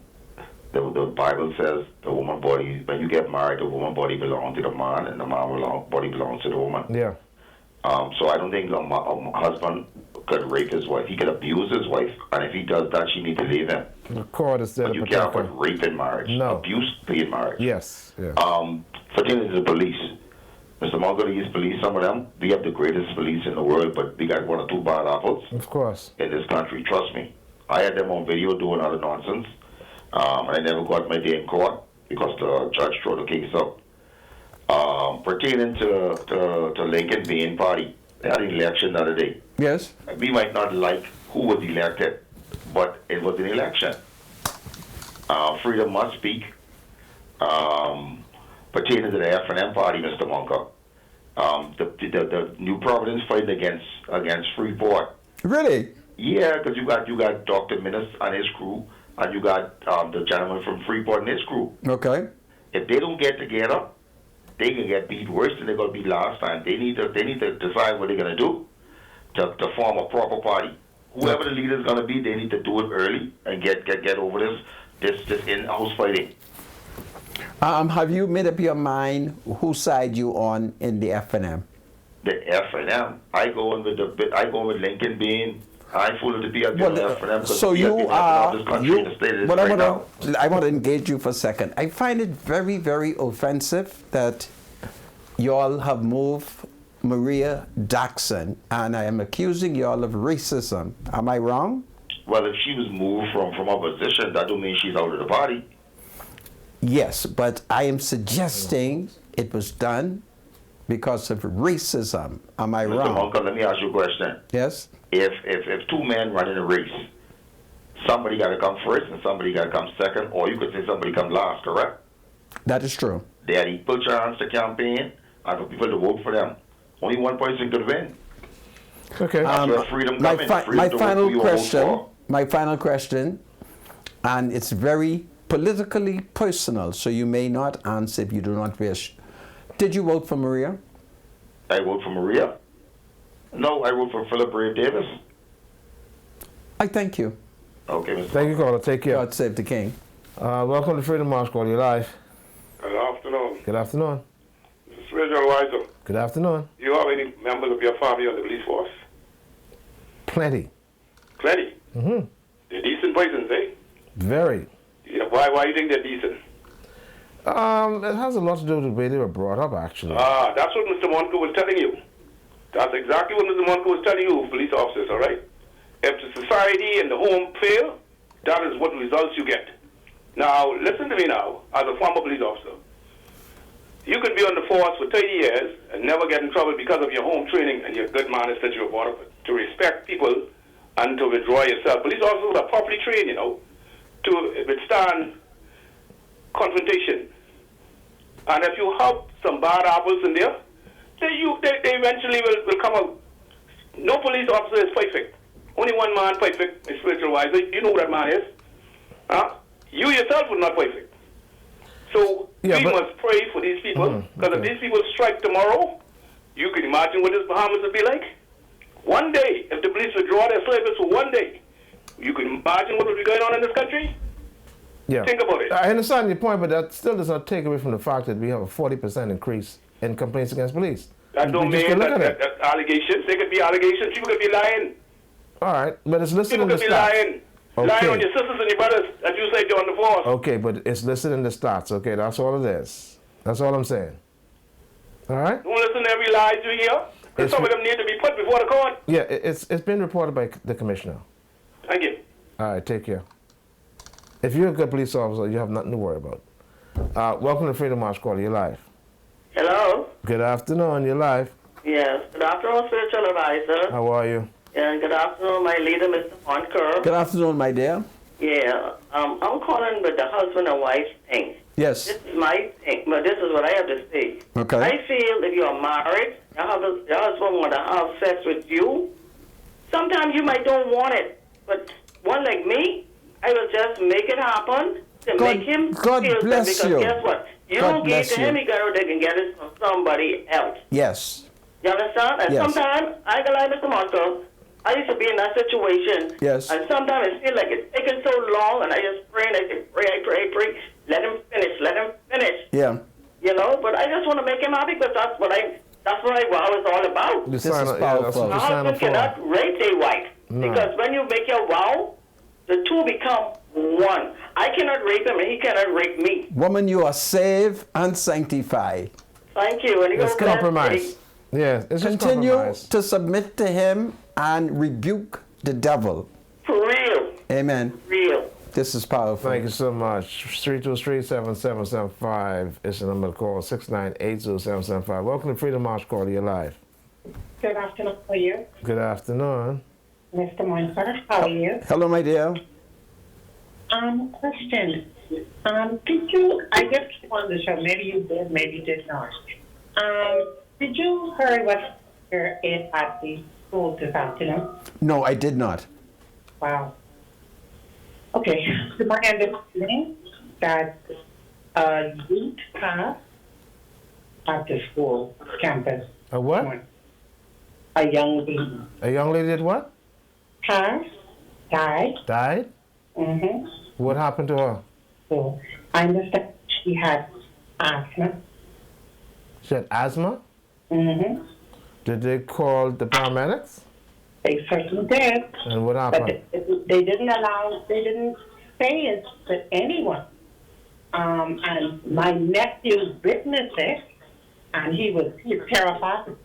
the Bible says the woman body, when you get married, the woman body belongs to the man and the man body belongs to the woman. Yeah. So I don't think a husband could rape his wife. He could abuse his wife, and if he does that, she needs to leave him. The court is there But to you can't protect put her. rape in marriage. No. Abuse be in marriage. Yes. Yeah. Pertaining to the police, Mr. Monka, these police, some of them, we have the greatest police in the world, but we got one or two bad apples Of course. in this country. Trust me. I had them on video doing other nonsense. I never got my day in court because the judge threw the case up. Pertaining to Lincoln Bean Party, they had an election the other day. Yes. We might not like who was elected, but it was an election. Freedom must speak. Pertaining to the F&M Party, Mr. Monka, the New Providence fight against Freeport. Really? Yeah, because you got Dr. Minnis and his crew, and you got the gentleman from Freeport and his crew. Okay. If they don't get together, they can get beat worse than they're going to be last time. They need to decide what they're going to do to form a proper party. Whoever the leader is going to be, they need to do it early and get over this in-house fighting. Have you made up your mind whose side you on in the F&M? The F&M, I go with Lincoln Bean. I fool to be at the F&M. So you are. This country in the state it is But right now. I want to engage you for a second. I find it very, very offensive that y'all have moved Maria Jackson, and I am accusing y'all of racism. Am I wrong? Well, if she was moved from her position, that don't mean she's out of the party. Yes, but I am suggesting it was done because of racism. Am I Mr. wrong? Monka, let me ask you a question. Yes? If two men run in a race, somebody got to come first and somebody got to come second, or you could say somebody come last, correct? That is true. They had equal chance to campaign and for people to vote for them. Only one person could win. Okay. That's where freedom My, comes in. fi- Freedom my to vote final who you vote for. my final question, and it's very politically personal, so you may not answer if you do not wish. Did you vote for Maria? I vote for Maria. No, I vote for Philip Brave Davis. I thank you. Okay, Mr. Thank you, caller. Take care. God save the king. Welcome to Freedom March Call. You're live. Good afternoon. Good afternoon. Spiritual advisor, Good afternoon. you have any members of your family on the police force? Plenty. Plenty. Mm-hmm. They're decent persons, eh? Very. Yeah, why do you think they're decent? It has a lot to do with the way they were brought up, actually. That's what Mr. Monco was telling you. That's exactly what Mr. Monco was telling you, police officers, all right? If the society and the home fail, that is what results you get. Now, listen to me now, as a former police officer. You could be on the force for 30 years and never get in trouble because of your home training and your good manners that you were brought up with. To respect people and to withdraw yourself. Police officers are properly trained, to withstand confrontation. And if you have some bad apples in there, they eventually will come out. No police officer is perfect. Only one man perfect, a spiritual advisor. You know who that man is. You yourself are not perfect. So we must pray for these people, because if these people strike tomorrow, you can imagine what this Bahamas would be like. One day, if the police withdraw their service for one day, you can imagine what would be going on in this country? Yeah. Think about it. I understand your point, but that still does not take away from the fact that we have a 40% increase in complaints against police. That don't mean that allegations. There could be allegations. People could be lying. All right, but it's listed in the stats. People could be lying. Okay. Lying on your sisters and your brothers, as you say, on the force. Okay, but it's listed in the stats. Okay, that's all it is. That's all I'm saying. All right? Don't listen to every lie you hear. Because some of them need to be put before the court. Yeah, it's been reported by the commissioner. Thank you. All right, take care. If you're a good police officer, you have nothing to worry about. Welcome to Freedom March Call. You're live. Hello? Good afternoon. You're live. Yes. Good afternoon, spiritual advisor. How are you? And good afternoon, my leader, Mr. Monker. Good afternoon, my dear. Yeah. I'm calling with the husband and wife thing. Yes. This is my thing, but this is what I have to say. Okay. I feel if you're married, your husband want to have sex with you, sometimes you might don't want it. But one like me, I will just make it happen to make him God feel bless good. Because you. guess what? You God don't give it bless to him, you. he can get it from somebody else. Yes. You understand? And Yes. sometimes, I can lie, Mr. Monto, I used to be in that situation. Yes. And sometimes it feels like it's taking so long, and I just pray, and I say, pray. Let him finish. Yeah. You know, but I just want to make him happy, because that's what my vow is all about. This is powerful. A husband cannot rape a wife. No. Because when you make your vow, the two become one. I cannot rape him, and he cannot rape me. Woman, you are saved and sanctified. Thank you. And It's compromise. Yeah, it's just Continue compromise. to submit to him and rebuke the devil. For real. Amen. Real. This is powerful. Thank you so much. 323-7775 is the number to call. 6980775. Welcome to Freedom March Call. You're live. Good afternoon for you, Good afternoon. Mr. Monster. How are you? Hello, my dear. Question. Did you, I just on the show, maybe you did, maybe you did not. Did you hear what is at the school this afternoon? No, I did not. Wow. Okay, so my understanding that a youth passed at the school campus. A what? A young lady A young lady did what? passed, died. Died? Mm-hmm. What happened to her? So I understand she had asthma. She had asthma? Mm-hmm. Did they call the paramedics? They certainly did. And what But happened? they didn't say it to anyone. And my nephew witnessed it, and he's terrified.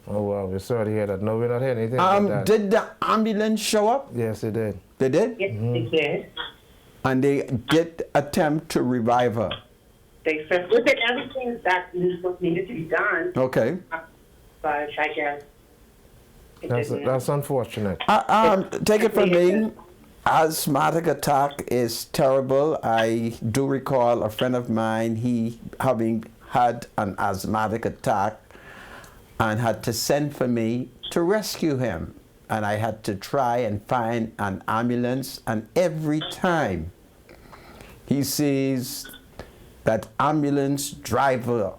Oh, well, we're sorry to hear that. No, we're not hearing anything about that. Did the ambulance show up? Yes, they did. They did? Yes, they did. And they did attempt to revive her. They certainly did everything that needed to be done, Okay. but I guess it didn't. That's unfortunate. Take it from me. Asthmatic attack is terrible. I do recall a friend of mine, he having had an asthmatic attack and had to send for me to rescue him. And I had to try and find an ambulance, and every time he sees that ambulance driver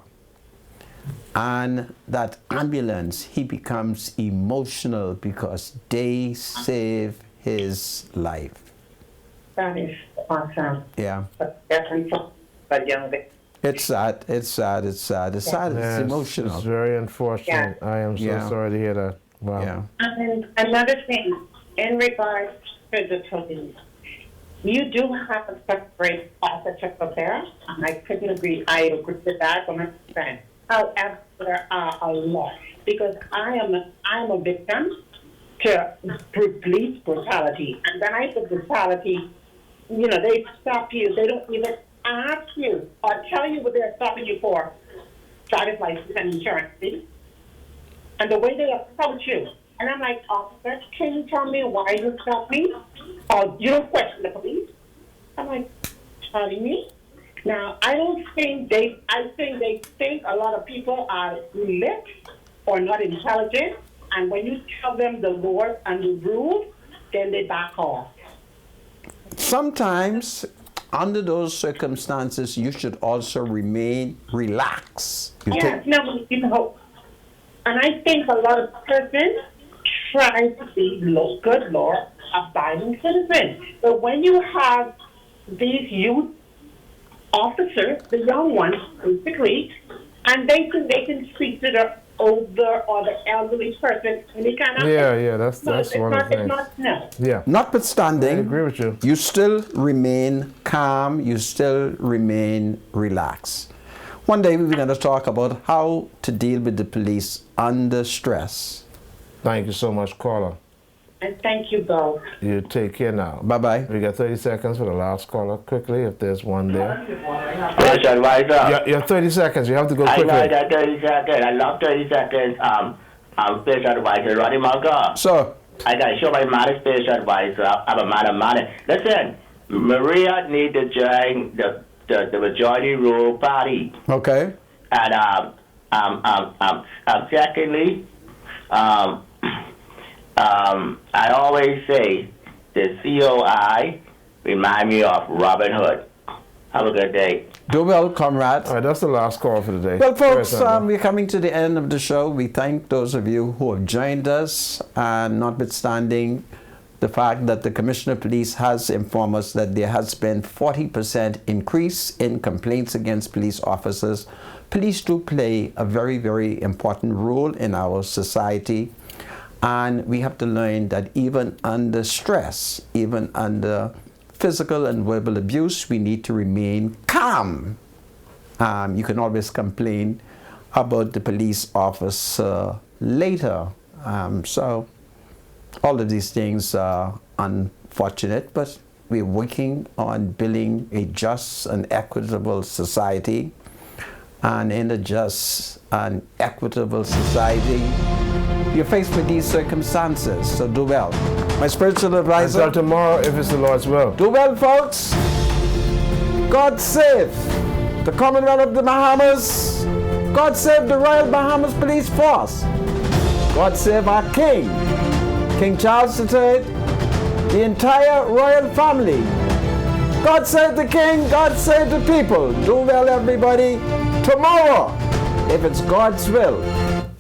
and that ambulance, he becomes emotional because they save his life. That is awesome. Yeah. But definitely for that young lady. It's sad. It's sad. It's sad. It's sad. Yes, It's emotional. It's very unfortunate. I am so sorry to hear that. Wow. Yeah. And another thing, in regards to the police, you do have a separate officer for there, and I couldn't agree. I agree with that 100%. However, there are a lot, because I am a victim to police brutality, and then I the brutality, they stop you. They don't even ask you or tell you what they're stopping you for. driver's license and insurance fee. And the way they approach you. And I'm like, officer, can you tell me why you stop me? Or you don't question the police? I'm like, pardon me? Now, I think they think a lot of people are lit or not intelligent. And when you tell them the laws and the rules, then they back off. Sometimes, under those circumstances, you should also remain relaxed. And I think a lot of persons try to be good law-abiding citizens. But when you have these youth officers, the young ones, basically, and they think they can speak to the older or the elderly person, and they cannot. Yeah, that's one of the things. Yeah. Notwithstanding, I agree with you. You still remain calm. You still remain relaxed. One day we're going to talk about how to deal with the police under stress. Thank you so much, caller. And thank you both. You take care now. Bye-bye. We got 30 seconds for the last caller, quickly, if there's one there. Special advisor. You have 30 seconds. You have to go quickly. I know that 30 seconds. I love 30 seconds. I'm special advisor, Roddy Munker. So, I got to show my mother special advisor. I'm a man of money. Listen, Maria need to join the majority rule party. okay. And secondly, I always say the COI remind me of Robin Hood. Have a good day. Do well, comrade. All right, that's the last call for today. Well, folks, we're coming to the end of the show. We thank those of you who have joined us, and notwithstanding the fact that the Commissioner of Police has informed us that there has been 40% increase in complaints against police officers. Police do play a very, very important role in our society, and we have to learn that even under stress, even under physical and verbal abuse, we need to remain calm. You can always complain about the police officer later. So all of these things are unfortunate, but we're working on building a just and equitable society. And in a just and equitable society, you're faced with these circumstances, so do well. My spiritual advisor. Until tomorrow, if it's the Lord's will. Do well, folks. God save the Commonwealth of the Bahamas. God save the Royal Bahamas Police Force. God save our King, King Charles III, the entire royal family. God save the King, God save the people. Do well, everybody. Tomorrow, if it's God's will.